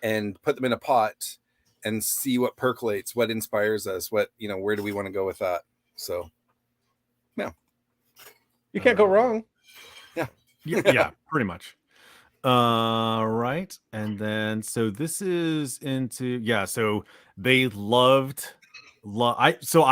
and put them in a pot and see what percolates, what inspires us, what, where do we want to go with that? So you can't go wrong. Yeah, pretty much. Right. And then so this is into so they I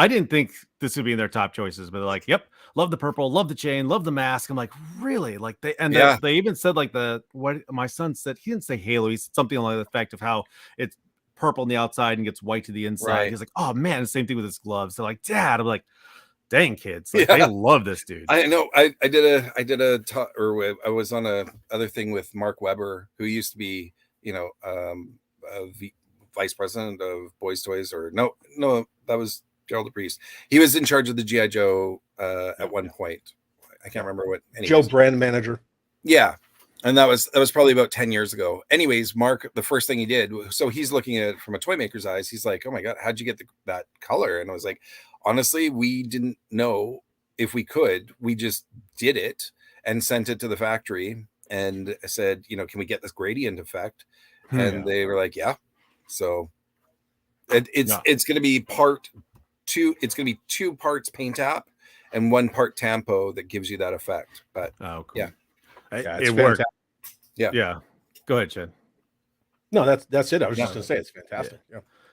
didn't think this would be in their top choices, but they're like, yep, love the purple, love the chain, love the mask. I'm like, really? Like they even said like what my son said, he didn't say halo, he said something like the effect of how it's purple on the outside and gets white to the inside. Right. He's like, oh man, the same thing with his gloves. They're like, Dad. I'm like, dang kids, like, they love this dude. I know. I was on a other thing with Mark Weber, who used to be, vice president of Boys Toys, or no, that was Gerald DePriest. He was in charge of the G.I. Joe at one point. I can't remember what. Anyways. Joe brand manager. Yeah. And that was probably about 10 years ago. Anyways, Mark, the first thing he did, so he's looking at it from a toy maker's eyes. He's like, oh my God, how'd you get that color? And I was like, honestly, we didn't know if we could. We just did it and sent it to the factory and said, can we get this gradient effect? And they were like, yeah. So it's going to be part two. It's going to be 2 parts paint app and 1 part tampo that gives you that effect. But cool. It worked. Yeah. Go ahead, Chad. No, that's it. I was just going to say it's fantastic.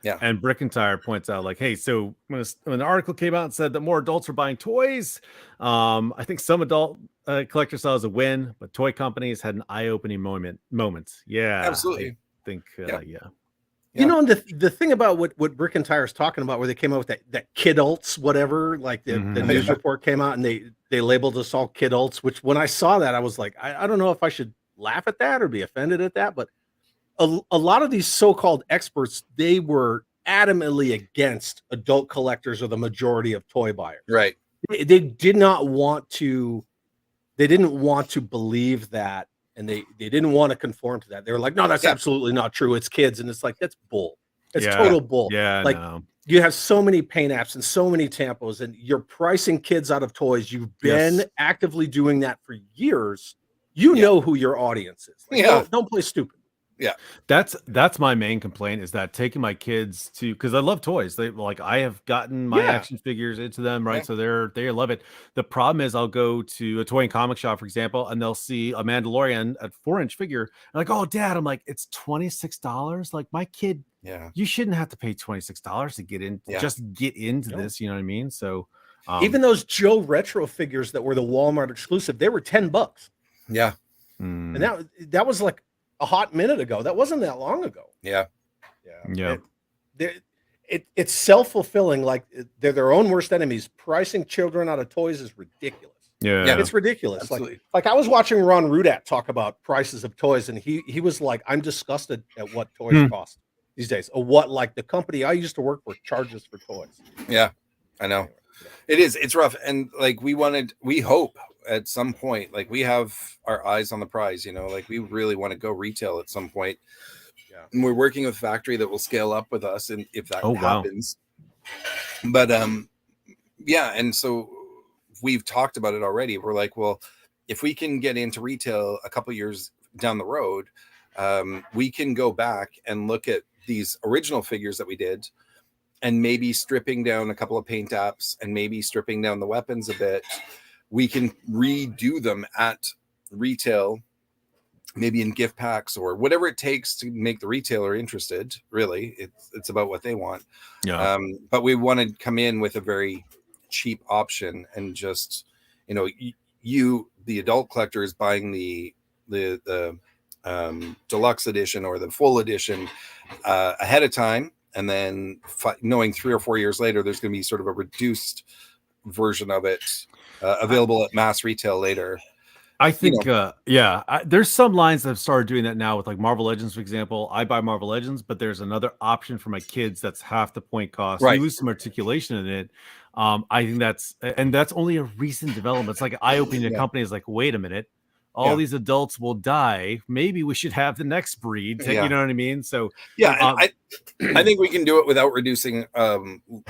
Yeah. And Brick and Tire points out, like, hey, so when the article came out and said that more adults are buying toys, I think some adult collectors saw it as a win, but toy companies had an eye-opening moment. Yeah, absolutely. I think, And the thing about what Brick and Tire is talking about, where they came out with that kidults, whatever, like the news report came out and they labeled us all kidults, which when I saw that, I was like, I don't know if I should laugh at that or be offended at that, but a lot of these so-called experts, they were adamantly against adult collectors or the majority of toy buyers. Right. They didn't want to believe that, and they didn't want to conform to that. They were like, no, that's absolutely not true. It's kids. And it's like, that's bull. It's total bull. Yeah. Like you have so many paint apps and so many tampos, and you're pricing kids out of toys. You've been actively doing that for years. You know who your audience is. Like, don't play stupid. That's my main complaint, is that taking my kids to, because I love toys. They like, I have gotten my action figures into them, right? So they love it. The problem is, I'll go to a toy and comic shop, for example, and they'll see a Mandalorian at 4-inch figure. I'm like, oh, Dad, I'm like, it's $26. Like, my kid, you shouldn't have to pay $26 to get in, just get into this. You know what I mean? So even those Joe Retro figures that were the Walmart exclusive, they were $10. Yeah. And that was like a hot minute ago. That wasn't that long ago. Yeah. It's self-fulfilling. Like, they're their own worst enemies. Pricing children out of toys is ridiculous. Yeah, it's ridiculous. Absolutely. Like I was watching Ron Rudat talk about prices of toys, and he was like, I'm disgusted at what toys cost these days, or what, like, the company I used to work for charges for toys. Yeah, I know. It's rough. And like, we hope at some point, like, we have our eyes on the prize, you know, like, we really want to go retail at some point. And we're working with a factory that will scale up with us, and if that happens. But and so we've talked about it already. We're like, well, if we can get into retail a couple years down the road, we can go back and look at these original figures that we did, and maybe stripping down a couple of paint apps, and maybe stripping down the weapons a bit. We can redo them at retail, maybe in gift packs or whatever it takes to make the retailer interested. Really, it's about what they want. But we want to come in with a very cheap option, and just, you know, you the adult collector is buying the deluxe edition or the full edition ahead of time, and then knowing 3 or 4 years later there's going to be sort of a reduced version of it available at mass retail later. I think, there's some lines that have started doing that now with, like, Marvel Legends, for example. I buy Marvel Legends, but there's another option for my kids that's half the point cost. Right. You lose some articulation in it. I think that's only a recent development. It's like eye-opening to companies, like, wait a minute, all these adults will die. Maybe we should have the next breed. You know what I mean? So I think we can do it without reducing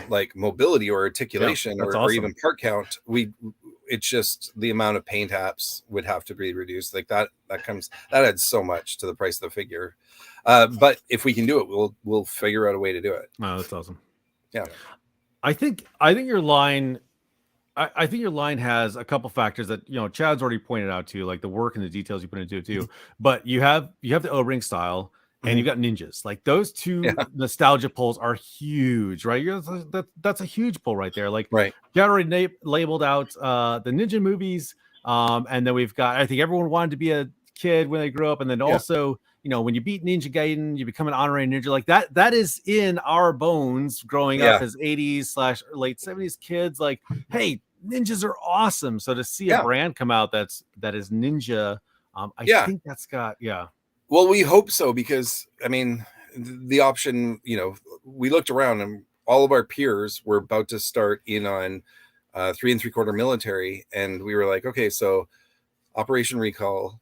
like mobility or articulation or even part count. It's just the amount of paint apps would have to be reduced. Like that adds so much to the price of the figure. But if we can do it, we'll figure out a way to do it. Oh, that's awesome. Yeah. I think your line has a couple factors that, you know, Chad's already pointed out to you, like the work and the details you put into it too. But you have the O-ring style, and you've got ninjas. Like, those two nostalgia pulls are huge, right? That's a huge pull right there. Like, you already labeled out the ninja movies, and then we've got, I think everyone wanted to be a kid when they grew up, and then also, you know, when you beat Ninja Gaiden, you become an honorary ninja. Like, that is in our bones growing up as 80s/late 70s kids. Like, hey, ninjas are awesome. So to see a brand come out that is ninja, I think that's got Well, we hope so, because I mean, the option, you know, we looked around and all of our peers were about to start in on 3 3/4 military, and we were like, okay, so Operation Recall,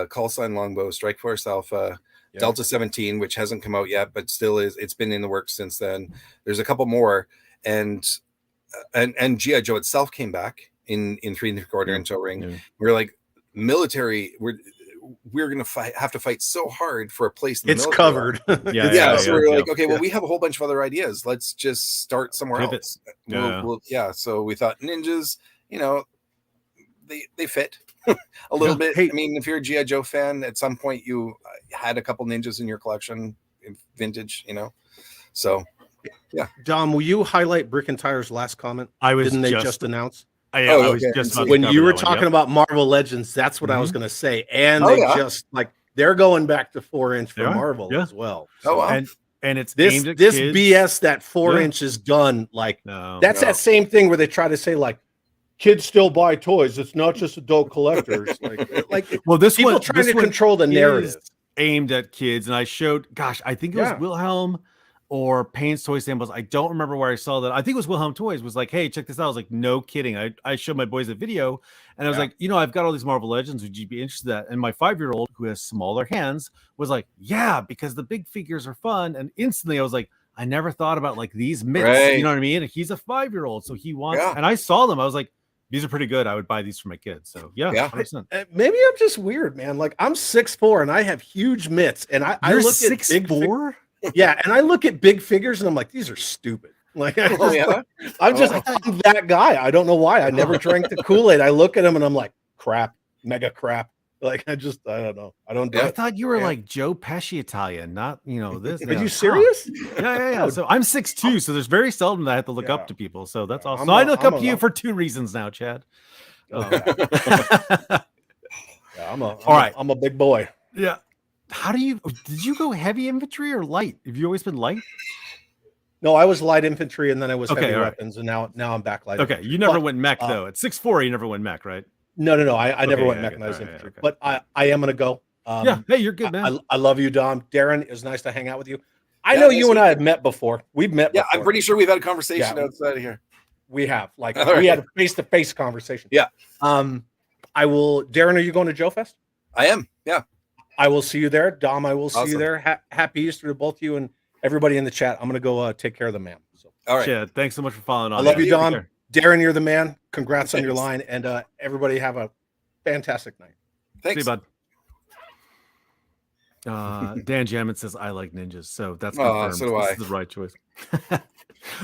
Call Sign Longbow, Strike Force Alpha, Delta 17, which hasn't come out yet, but still it's been in the works since then. There's a couple more, and G.I. Joe itself came back in 3 3/4 inch O-ring. We're like, military, we're gonna have to fight so hard for a place in the military. Covered. So we're like, okay, well, we have a whole bunch of other ideas. Let's just start somewhere else. So we thought ninjas, you know, they fit a little bit. I mean, if you're a G.I. Joe fan, at some point you had a couple ninjas in your collection, vintage, you know. So Dom, will you highlight Brick and Tire's last comment? Didn't they just announce? I was just when you were talking about Marvel Legends, that's what I was going to say. And they just, like, they're going back to 4-inch for Marvel as well. So, and it's this aimed at this kids. BS that 4-inch is done. Like, that's that same thing where they try to say, like, kids still buy toys. It's not just adult collectors. like well, this people one trying to control the narrative. Aimed at kids, and I showed, I think it was Wilhelm or Payne's toy samples. I don't remember where I saw that. I think it was Wilhelm Toys was like, hey, check this out. I was like, no kidding. I showed my boys a video, and I was like, you know, I've got all these Marvel Legends. Would you be interested in that? And my 5-year-old, who has smaller hands, was like, yeah, because the big figures are fun. And instantly I was like, I never thought about, like, these mitts. You know what I mean? And he's a 5-year-old, so he wants, and I saw them. I was like, These are pretty good. I would buy these for my kids. So yeah, Yeah. 100%. Maybe I'm just weird, man. Like I'm 6'4" and I have huge mitts, and I You're look at big 6'4"? yeah, and I look at big figures, and I'm like, these are stupid. Like, I'm that guy. I don't know why. I never drank the Kool-Aid. I look at him and I'm like, crap, mega crap. Like I don't know. I don't do I it. thought you were like Joe Pesci Italian, not this. Are you serious? Yeah. So I'm 6'2", so there's very seldom that I have to look up to people. So that's awesome. I look up to you for 2 reasons now, Chad. I'm a big boy. Yeah. Did you go heavy infantry or light? Have you always been light? No, I was light infantry, and then I was heavy all right. weapons, and now I'm back light. Okay, you never went mech though. At 6'4", you never went mech, right? No. I never went mechanized infantry, but I am gonna go. Hey, you're good, man. I love you, Dom. Darren, it was nice to hang out with you. I know you and I have met before. We've met. Yeah, before. I'm pretty sure we've had a conversation outside of here. We have, like, All we had a face-to-face conversation. Yeah. I will. Darren, are you going to Joe Fest? I am. Yeah. I will see you there. Dom, I will see you there. Happy Easter to both you and everybody in the chat. I'm gonna go take care of the man. So, all right. Chad, thanks so much for following on. I love you, Dom. Darren, you're the man. Congrats on your line, and everybody have a fantastic night. Thanks. See you, bud. Dan Jamin says I like ninjas, so that's confirmed. So do I. This is the right choice.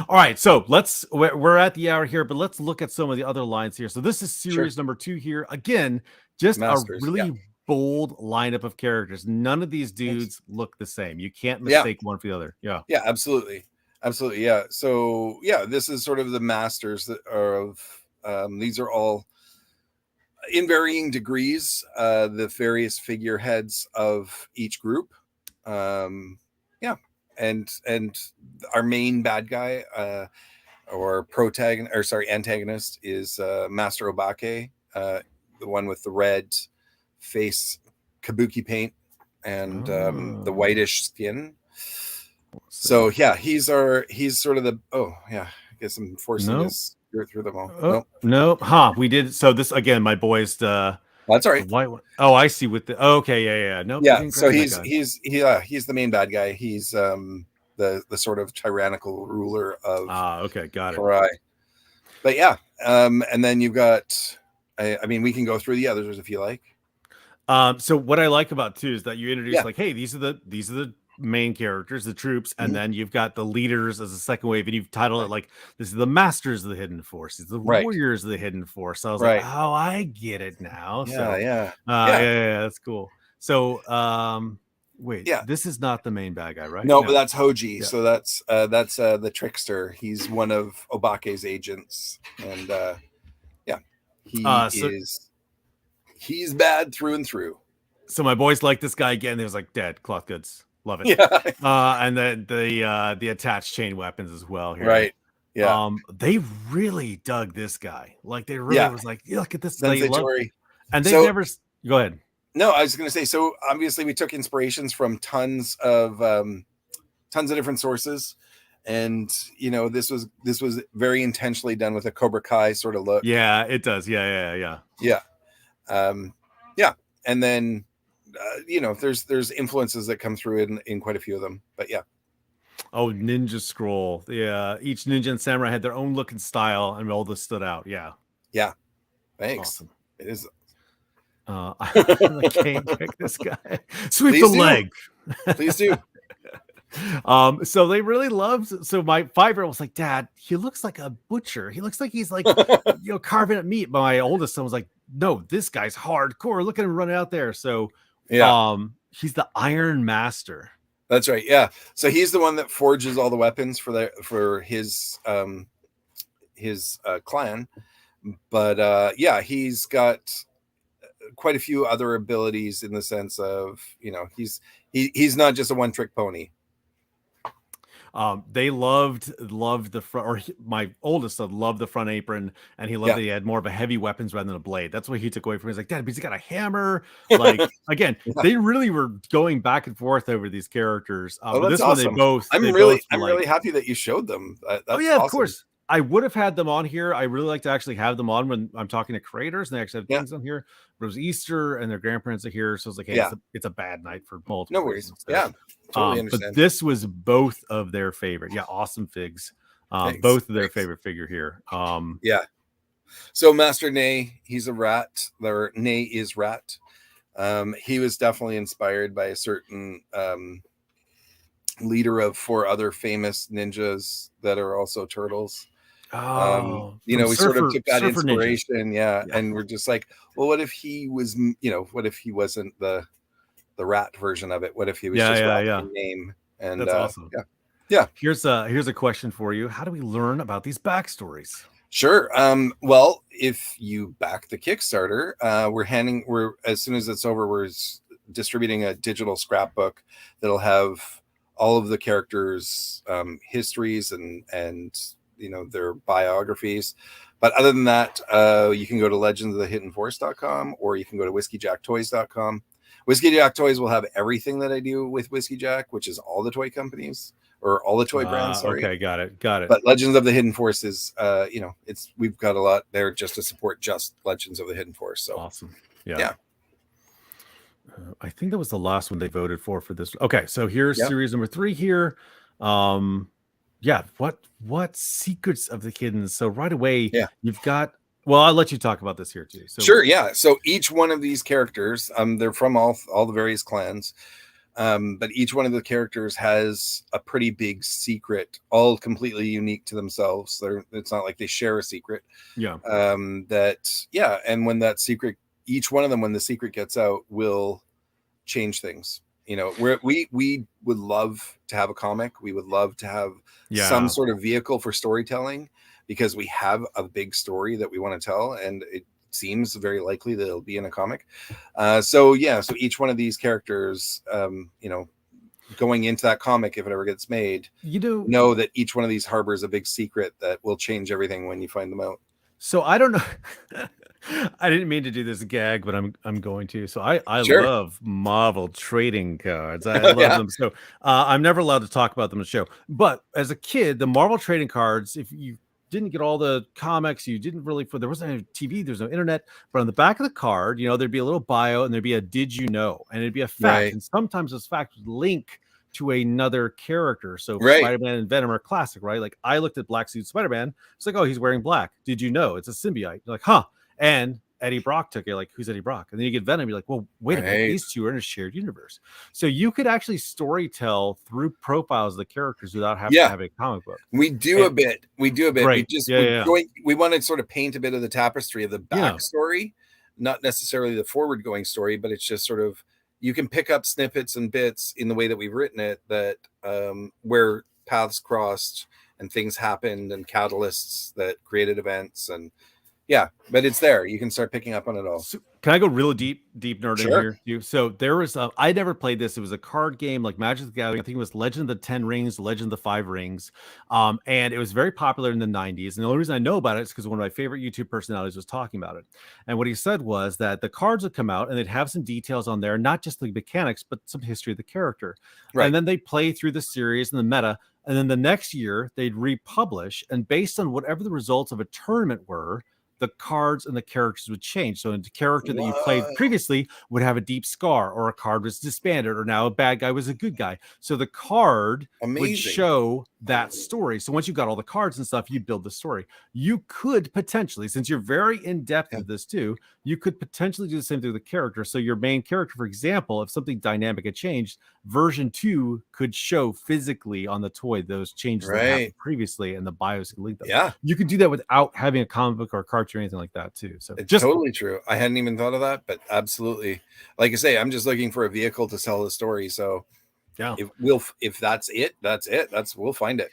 All right, so we're at the hour here, but let's look at some of the other lines here. So this is series number 2 here. Again, just Masters, a really bold lineup of characters. None of these dudes look the same. You can't mistake one for the other. Yeah, absolutely. Yeah. So this is sort of the Masters that are of these are all in varying degrees, the various figureheads of each group. And our main bad guy or antagonist is Master Obake, the one with the red face kabuki paint and the whitish skin. So he's sort of the I guess I'm forcing this through them all. No. We did. So this again, my boys. That's all right. White one. Oh, I see. With the yeah. Nope. Yeah. So he's the main bad guy. He's the sort of tyrannical ruler of. Okay, got it. Karai. But and then you've got. I mean, we can go through the others if you like. So what I like about too is that you introduce like, hey, these are the main characters, the troops, and then you've got the leaders as a second wave, and you've titled it like this is the Masters of the Hidden Force, it's the Warriors of the Hidden Force. So I was like, oh, I get it now. Yeah, that's cool. So wait, this is not the main bad guy, right? No, but that's Hoji. So that's the trickster. He's one of Obake's agents, and he's bad through and through. So my boys like this guy again. They was like, Dad, cloth goods. Love it. Yeah. And then the attached chain weapons as well here. Right. Yeah. They really dug this guy. Like they really was like, look at this. And they never go ahead. No, I was gonna say, so obviously we took inspirations from tons of different sources. And this was very intentionally done with a Cobra Kai sort of look. Yeah, it does. Yeah. And then there's influences that come through in quite a few of them, but Ninja Scroll. Yeah, each ninja and samurai had their own look and style, and all this stood out. Yeah, thanks. Awesome. It is. I can't pick this guy. Sweep the leg. Please do. So they really loved. So my 5-year-old was like, Dad, he looks like a butcher. He looks like he's like carving up meat. But my oldest son was like, no, this guy's hardcore. Look at him running out there. So he's the Iron Master. That's right. Yeah. So he's the one that forges all the weapons for his clan. But he's got quite a few other abilities in the sense of he's not just a one-trick pony. They loved the front, or my oldest son loved the front apron, and he loved that he had more of a heavy weapons rather than a blade. That's what he took away from me. He's like, Dad, but he's got a hammer. Like again, they really were going back and forth over these characters. But this awesome. one, they both. I'm really happy that you showed them. That's awesome. Of course. I would have had them on here. I really like to actually have them on when I'm talking to creators, and they actually have things on here. But it was Easter, and their grandparents are here, so I was like, "Hey, it's a bad night for multiple." No worries. Totally understand. But this was both of their favorite. Yeah, awesome figs. Both of their favorite figure here. So Master Nay, he's a rat. Or Nay is rat. He was definitely inspired by a certain leader of 4 other famous ninjas that are also turtles. We sort of took that inspiration, yeah, and we're just like, well, what if he was, what if he wasn't the rat version of it? What if he was just rat in name? And that's awesome. Yeah. Here's a question for you. How do we learn about these backstories? Sure. Well, if you back the Kickstarter, we're as soon as it's over, we're distributing a digital scrapbook that'll have all of the characters' histories and their biographies. But other than that, you can go to legendsofthehiddenforce.com or you can go to whiskeyjacktoys.com. Whiskey Jack Toys will have everything that I do with Whiskey Jack, which is all the toy companies or all the toy brands. Sorry. Okay, got it. But Legends of the Hidden Force is, we've got a lot there just to support just Legends of the Hidden Force. So awesome. Yeah. I think that was the last one they voted for this. Okay, so here's series number 3 here. What secrets of the hidden? So right away, you've got. Well, I'll let you talk about this here too. So sure, yeah. So each one of these characters, they're from all the various clans, but each one of the characters has a pretty big secret, all completely unique to themselves. It's not like they share a secret. Yeah. And when that secret, each one of them, when the secret gets out, will change things. We would love to have a comic. We would love to have some sort of vehicle for storytelling, because we have a big story that we want to tell, and it seems very likely that it'll be in a comic. So each one of these characters, going into that comic, if it ever gets made, know that each one of these harbors a big secret that will change everything when you find them out. So I don't know. I didn't mean to do this gag, but I'm going to. So I love Marvel trading cards. I love them. So I'm never allowed to talk about them on the show. But as a kid, the Marvel trading cards, if you didn't get all the comics, you didn't really, there wasn't any TV, there's no internet, but on the back of the card, there'd be a little bio and there'd be a did you know, and it'd be a fact. Right. And sometimes those facts would link to another character. So Spider-Man and Venom are classic, right? Like I looked at Black Suit Spider-Man. It's like, oh, he's wearing black. Did you know? It's a symbiote. You're like, huh. And Eddie Brock took it. Like, who's Eddie Brock? And then you get Venom. You're like, well, wait a minute. These two are in a shared universe. So you could actually storytell through profiles of the characters without having to have a comic book. We do a bit. Right. We want to sort of paint a bit of the tapestry of the backstory, not necessarily the forward going story, but it's just sort of, you can pick up snippets and bits in the way that we've written it, that where paths crossed and things happened and catalysts that created events, and but it's there. You can start picking up on it all. So can I go real deep nerd in here too? So there was I never played this. It was a card game like Magic the Gathering. I think it was Legend of the 10 Rings, Legend of the 5 Rings. And it was very popular in the 90s. And the only reason I know about it is because one of my favorite YouTube personalities was talking about it. And what he said was that the cards would come out and they'd have some details on there, not just the mechanics, but some history of the character. Right. And then they play through the series and the meta. And then the next year they'd republish. And based on whatever the results of a tournament were, the cards and the characters would change. So the character that you played previously would have a deep scar, or a card was disbanded, or now a bad guy was a good guy. So the card would show that story. So once you got all the cards and stuff, you build the story. You could potentially, since you're very in depth with this too, you could potentially do the same thing with the character. So your main character, for example, if something dynamic had changed, version 2 could show physically on the toy those changes that happened previously, and the bios could link them. Yeah, you could do that without having a comic book or a cartoon or anything like that too. So it's totally true. I hadn't even thought of that, but absolutely. Like I say, I'm just looking for a vehicle to sell the story. So if that's it, we'll find it.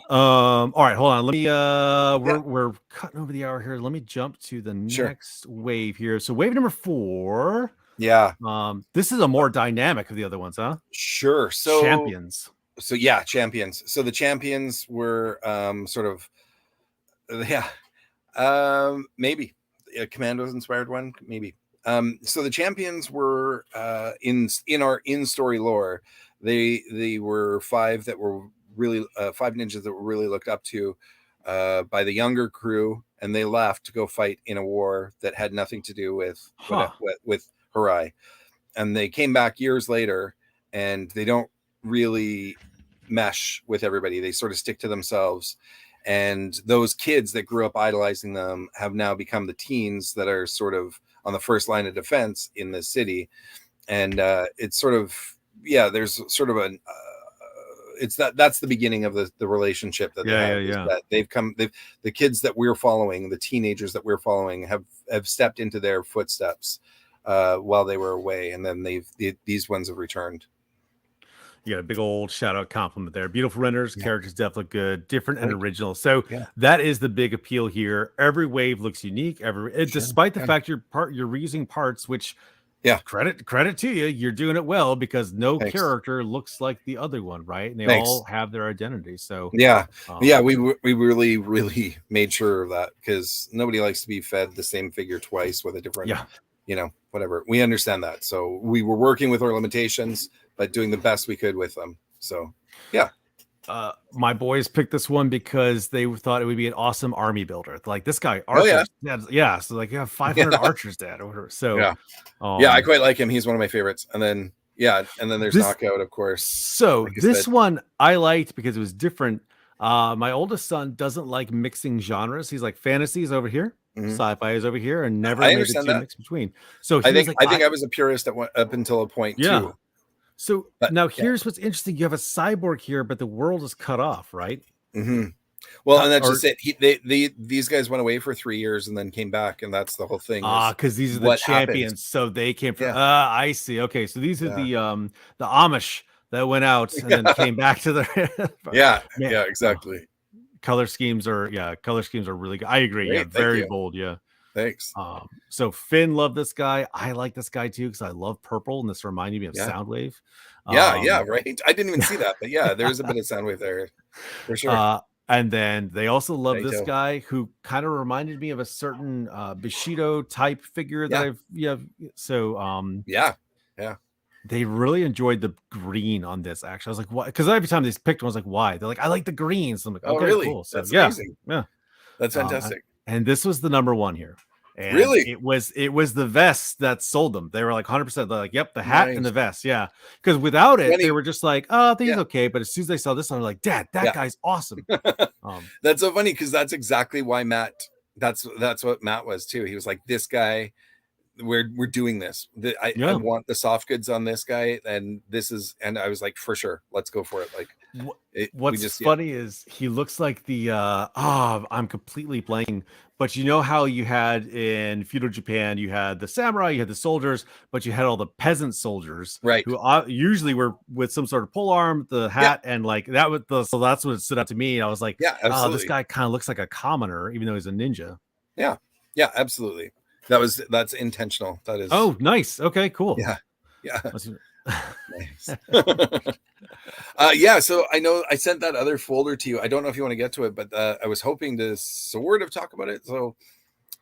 All right, hold on. Let me we're cutting over the hour here. Let me jump to the next wave here. So wave number 4. Yeah. This is a more dynamic of the other ones, huh? Sure. So champions. So champions. So the champions were maybe a Commandos inspired one, maybe. So the champions were in our in-story lore. They were 5 that were really 5 ninjas that were really looked up to by the younger crew, and they left to go fight in a war that had nothing to do with Harai. And they came back years later, and they don't really mesh with everybody. They sort of stick to themselves. And those kids that grew up idolizing them have now become the teens that are sort of on the first line of defense in the city. And it's sort of, there's sort of an that's the beginning of the relationship that they have. Is that the kids that we're following, the teenagers that we're following have stepped into their footsteps while they were away, and then these ones have returned. Yeah, a big old shout out compliment there. Beautiful renders, characters definitely look good, different and original. So that is the big appeal here. Every wave looks unique. Despite the fact you're reusing parts, which credit to you, you're doing it well, because no character looks like the other one, right? And they all have their identity. So we really made sure of that, because nobody likes to be fed the same figure twice with a different whatever. We understand that. So we were working with our limitations, but doing the best we could with them. So my boys picked this one because they thought it would be an awesome army builder. Like, this guy, archers, so like you have 500 archers, Dad, or whatever. So I quite like him. He's one of my favorites. And then there's Knockout, of course. So like this one I liked because it was different. My oldest son doesn't like mixing genres. He's like, fantasy is over here, sci-fi is over here, and never made the two mix between. So I think I was a purist up until a point too. So now here's what's interesting. You have a cyborg here, but the world is cut off, right? Well, and that's just it. These guys went away for 3 years and then came back, and that's the whole thing. Because these are the champions. Happened. So they came from I see. Okay, so these are the Amish that went out and then came back to the exactly. Color schemes are really good. I agree. Great, very bold. Thanks. So Finn loved this guy. I like this guy too, because I love purple, and this reminded me of Soundwave. Right. I didn't even see that, but there's a bit of Soundwave there for sure. And then they also love this guy, who kind of reminded me of a certain Bushido type figure that they really enjoyed the green on this. Actually, I was like, why? Because every time they picked one, I was like, why? They're like, I like the greens. I'm like, okay, really? Cool. So, that's amazing. Yeah, that's fantastic. And this was the number one here. And really? It was the vest that sold them. They were like 100%. They're like, yep, the hat and the vest. Yeah. Because without it, they were just like, oh, these okay. But as soon as they saw this, I'm like, Dad, that guy's awesome. That's so funny, because that's exactly why Matt. That's what Matt was too. He was like, this guy, we're doing this. I want the soft goods on this guy, and and I was like, for sure, let's go for it. Like, what's funny is he looks like the I'm completely blanking, but you know how you had in feudal Japan, you had the samurai, you had the soldiers, but you had all the peasant soldiers, right, who usually were with some sort of pole arm, the hat, and like that was so that's what stood out to me. I was like, this guy kind of looks like a commoner, even though he's a ninja. Yeah, absolutely. That's intentional. That is. Oh, nice. Okay, cool. Yeah. Nice. So I know I sent that other folder to you. I don't know if you want to get to it, but I was hoping to sort of talk about it. So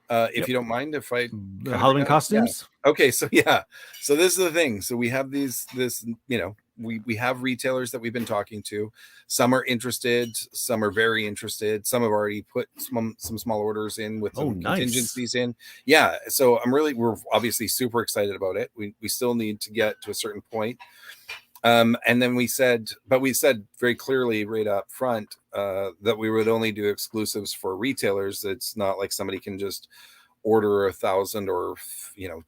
if you don't mind, if I Halloween costumes. Okay, so so this is the thing. So we have we have retailers that we've been talking to. Some are interested, some are very interested. Some have already put some small orders in with some contingencies in. Yeah, so we're obviously super excited about it. We still need to get to a certain point. And then we said very clearly right up front that we would only do exclusives for retailers. It's not like somebody can just order 1,000 or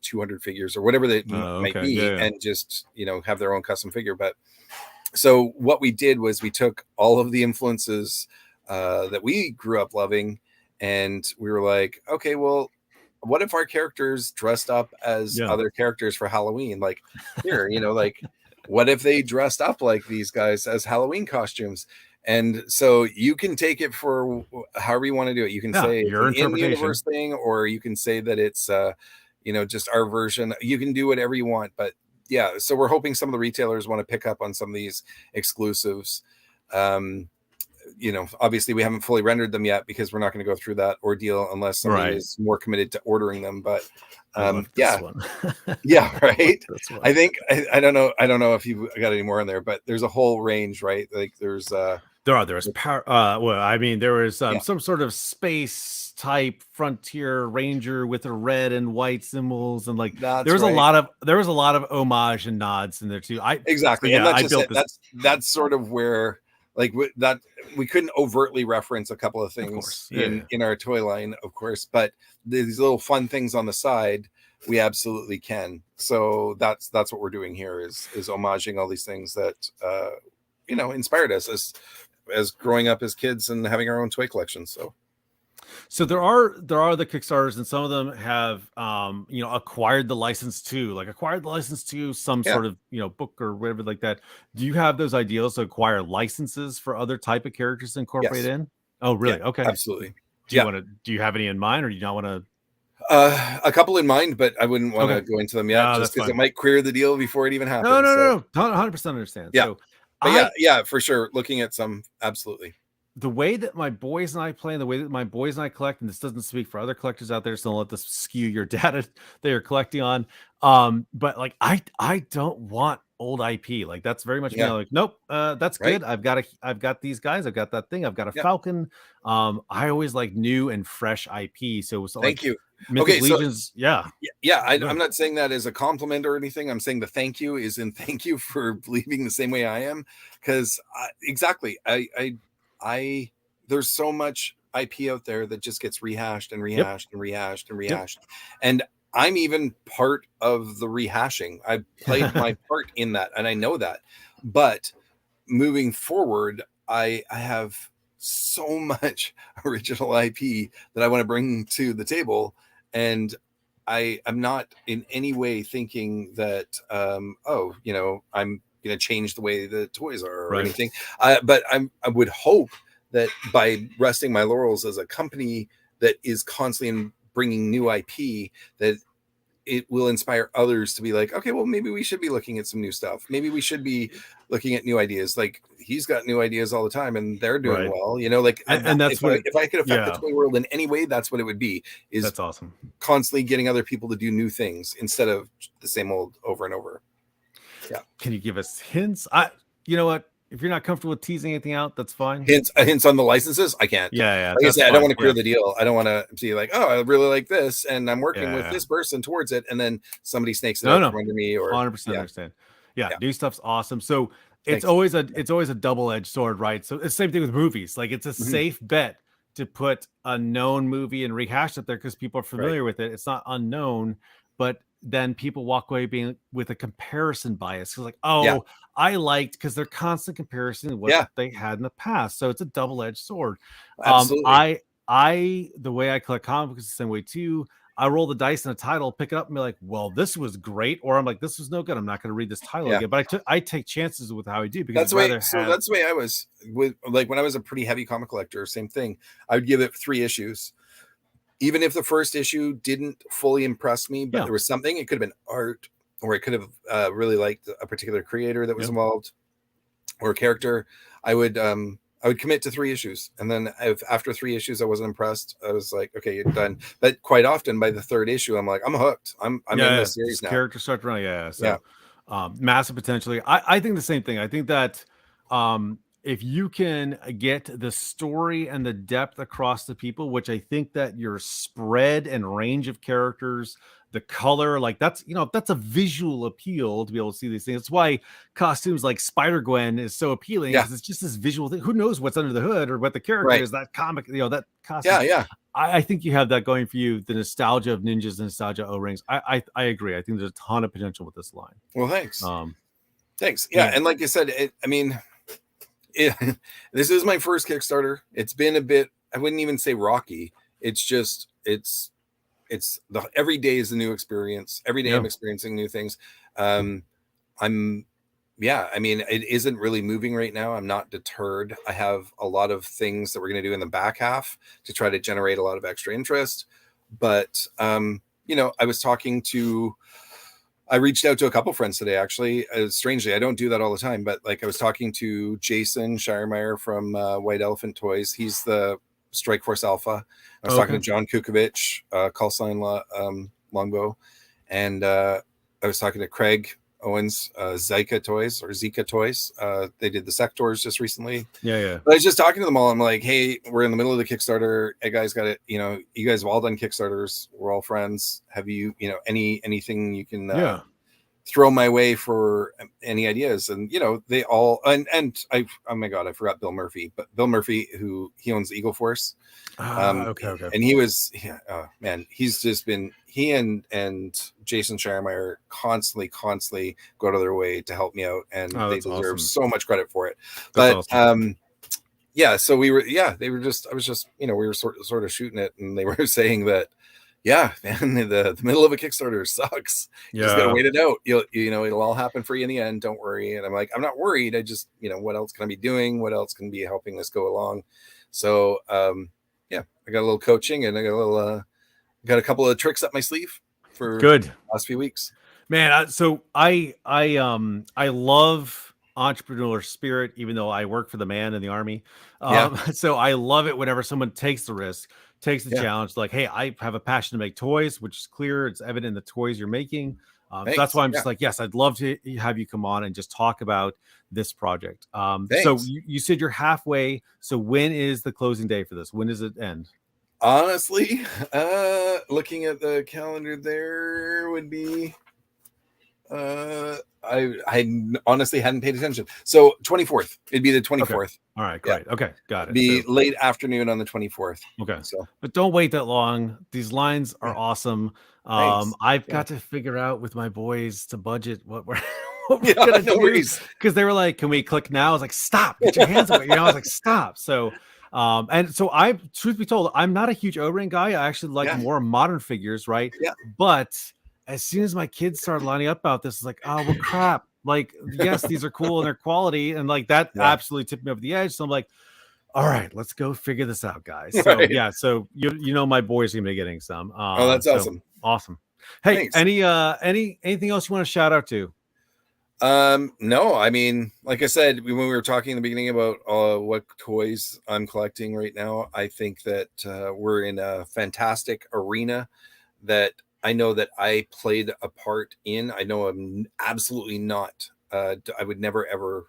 200 figures or whatever they might be and just have their own custom figure. But so what we did was we took all of the influences that we grew up loving, and we were like, okay, well, what if our characters dressed up as other characters for Halloween? Like here, like what if they dressed up like these guys as Halloween costumes? And so you can take it for however you want to do it. You can say your it's an in-universe thing, or you can say that it's, just our version. You can do whatever you want. But so we're hoping some of the retailers want to pick up on some of these exclusives. Obviously we haven't fully rendered them yet, because we're not going to go through that ordeal unless somebody is more committed to ordering them. But right. I think I don't know if you got any more in there, but there's a whole range, right? Like there's there's power. There was some sort of space type frontier ranger with a red and white symbols, and like there was a lot of homage and nods in there too. Exactly. And I built this. That's sort of where like that we couldn't overtly reference a couple of things course. Yeah. in our toy line, of course, but these little fun things on the side we absolutely can. So that's what we're doing here is homaging all these things that inspired us as growing up as kids and having our own toy collections. So there are the Kickstarters, and some of them have acquired the license to some sort of book or whatever like that. Do you have those ideals to acquire licenses for other type of characters to incorporate Yes. in? Oh, really? Yeah, okay, absolutely. Do you have any in mind, or do you not want to? A couple in mind, but I wouldn't want to go into them yet, just because it might queer the deal before it even happens. No, 100% understand. Yeah, so but yeah, for sure. Looking at some, absolutely. The way that my boys and I play, and the way that my boys and I collect, and this doesn't speak for other collectors out there, so don't let this skew your data that you're collecting on. But like I don't want old IP. Like that's very much like, nope, that's good. I've got these guys, I've got that thing, I've got a Falcon. I always like new and fresh IP. So thank you. Mythic Legions, I'm not saying that as a compliment or anything. I'm saying the thank you is in thank you for believing the same way I am, because exactly, I there's so much IP out there that just gets rehashed and rehashed and rehashed and rehashed, and I'm even part of the rehashing. I played my part in that, and I know that. But moving forward, I have so much original IP that I want to bring to the table, and I'm not in any way thinking that I'm going to change the way the toys are or anything. But I would hope that by resting my laurels as a company that is constantly bringing new IP, that it will inspire others to be like, okay, well, maybe we should be looking at some new stuff. Maybe we should be looking at new ideas. Like he's got new ideas all the time and they're doing well, and that's if I could affect the toy world in any way, that's what it would be. That's awesome. Constantly getting other people to do new things instead of the same old over and over. Yeah. Can you give us hints? You know what? If you're not comfortable with teasing anything out, that's fine. Hints on the licenses, I can't. Yeah. Like I said, I don't want to clear the deal. I don't want to be like, oh, I really like this, and I'm working with this person towards it, and then somebody snakes it out from under me. Or 100% understand. Yeah, new stuff's awesome. So it's always a double-edged sword, right? So it's the same thing with movies. Like it's a safe bet to put a known movie and rehash it there because people are familiar with it. It's not unknown, but then people walk away being with a comparison bias. Because like, I liked, because they're constant comparison to what they had in the past. So it's a double-edged sword. Absolutely. The way I collect comic books is the same way too. I roll the dice in a title, pick it up and be like, well, this was great. Or I'm like, this was no good. I'm not going to read this title again. But I take chances with how I do, because that's the way I was with, like, when I was a pretty heavy comic collector, same thing. I would give it 3 issues. Even if the first issue didn't fully impress me, but there was something, it could have been art, or it could have really liked a particular creator that was involved, or a character. I would commit to 3 issues. And then if after 3 issues I wasn't impressed, I was like, okay, you're done. But quite often by the 3rd issue, I'm like, I'm hooked. I'm in this series now. Characters start to run. So massive potentially. I think the same thing. I think that if you can get the story and the depth across the people, which I think that your spread and range of characters, the color, like that's a visual appeal to be able to see these things. That's why costumes like Spider-Gwen is so appealing, because it's just this visual thing. Who knows what's under the hood or what the character is, that comic, that costume. I think you have that going for you, the nostalgia of ninjas, the nostalgia of O-rings. I agree. I think there's a ton of potential with this line. Well, thanks. Thanks. Yeah. And like I said, this is my first Kickstarter. It's been a bit, I wouldn't even say rocky. It's just, every day is a new experience. Every day I'm experiencing new things. It isn't really moving right now. I'm not deterred. I have a lot of things that we're going to do in the back half to try to generate a lot of extra interest. But, I reached out to a couple friends today, actually. Strangely, I don't do that all the time, but like I was talking to Jason Shiremeyer from White Elephant Toys. He's the Strike Force Alpha. I was talking to John Kukovich, call sign Longbow, and I was talking to Craig Owens, Zika Toys. They did the Sectors just recently. But I was just talking to them all. I'm like, hey, we're in the middle of the Kickstarter. Hey guys, got it. You guys have all done Kickstarters. We're all friends. Have you, anything you can throw my way for any ideas. And they all and I oh my god, I forgot Bill Murphy, but Bill Murphy, who he owns Eagle Force. Okay. And he was man, he's just been and Jason Scheiermeyer constantly go to their way to help me out, and they deserve so much credit for it. But so we were they were just I was just we were sort of shooting it, and they were saying that man, the middle of a Kickstarter sucks. You just gotta wait it out. It'll all happen for you in the end, don't worry. And I'm like, I'm not worried. I just what else can I be doing? What else can be helping us go along? So I got a little coaching, and I got a couple of tricks up my sleeve for the last few weeks. Man, so I love entrepreneurial spirit, even though I work for the man in the army. So I love it whenever someone takes the risk, takes the challenge. Like, hey, I have a passion to make toys, which is clear. It's evident in the toys you're making. So that's why I'm just like, yes, I'd love to have you come on and just talk about this project. So you said you're halfway. So when is the closing day for this? When does it end? Honestly, looking at the calendar, there would be I honestly hadn't paid attention. So 24th, it'd be the 24th. Okay. All right, great. Okay, got it. Be late afternoon on the 24th. Okay. But don't wait that long. These lines are awesome. I've got to figure out with my boys to budget what we're gonna do, because they were like, can we click now? I was like, stop, get your hands away. I was like, stop. So and so truth be told, I'm not a huge O-ring guy. I actually like more modern figures, right? But as soon as my kids started lining up about this, it's like, oh well, crap. Like, yes, these are cool and they're quality, and like that absolutely tipped me over the edge. So I'm like, all right, let's go figure this out, guys. So so my boys are gonna be getting some. That's awesome. Awesome. Hey, anything else you want to shout out to? No, I mean, like I said, when we were talking in the beginning about what toys I'm collecting right now, I think that we're in a fantastic arena that I know that I played a part in. I know I'm absolutely not. I would never ever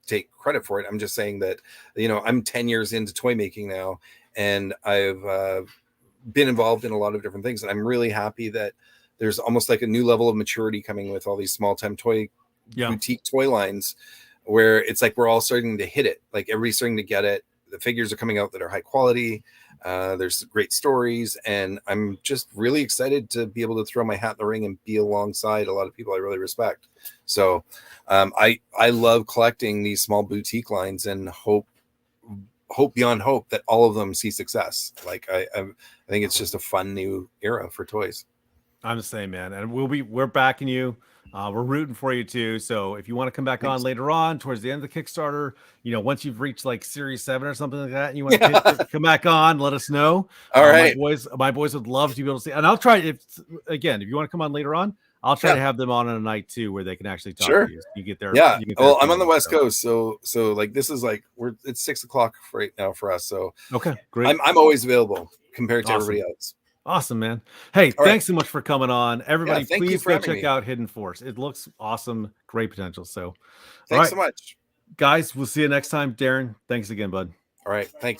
take credit for it. I'm just saying that I'm 10 years into toy making now, and I've been involved in a lot of different things, and I'm really happy that there's almost like a new level of maturity coming with all these small time boutique toy lines, where it's like we're all starting to hit it. Like, everybody's starting to get it. The figures are coming out that are high quality. There's great stories, and I'm just really excited to be able to throw my hat in the ring and be alongside a lot of people I really respect. So I love collecting these small boutique lines, and hope beyond hope that all of them see success. Like, I think it's just a fun new era for toys. I'm the same, man, and we're backing you. We're rooting for you too. So if you want to come back on later on towards the end of the Kickstarter, once you've reached like Series 7 or something like that, and you want to come back on, let us know. All right. My boys would love to be able to see, and I'll try if you want to come on later on, I'll try to have them on a night too, where they can actually talk to you. You get there. Well, I'm on the West Coast. So like, this is like, it's 6:00 right now for us. So okay, great. I'm always available compared to everybody else. Awesome, man. Hey, thanks so much for coming on. Everybody, please go check out Hidden Force. It looks awesome. Great potential. So thanks so much. Guys, we'll see you next time. Darren, thanks again, bud. All right. Thanks.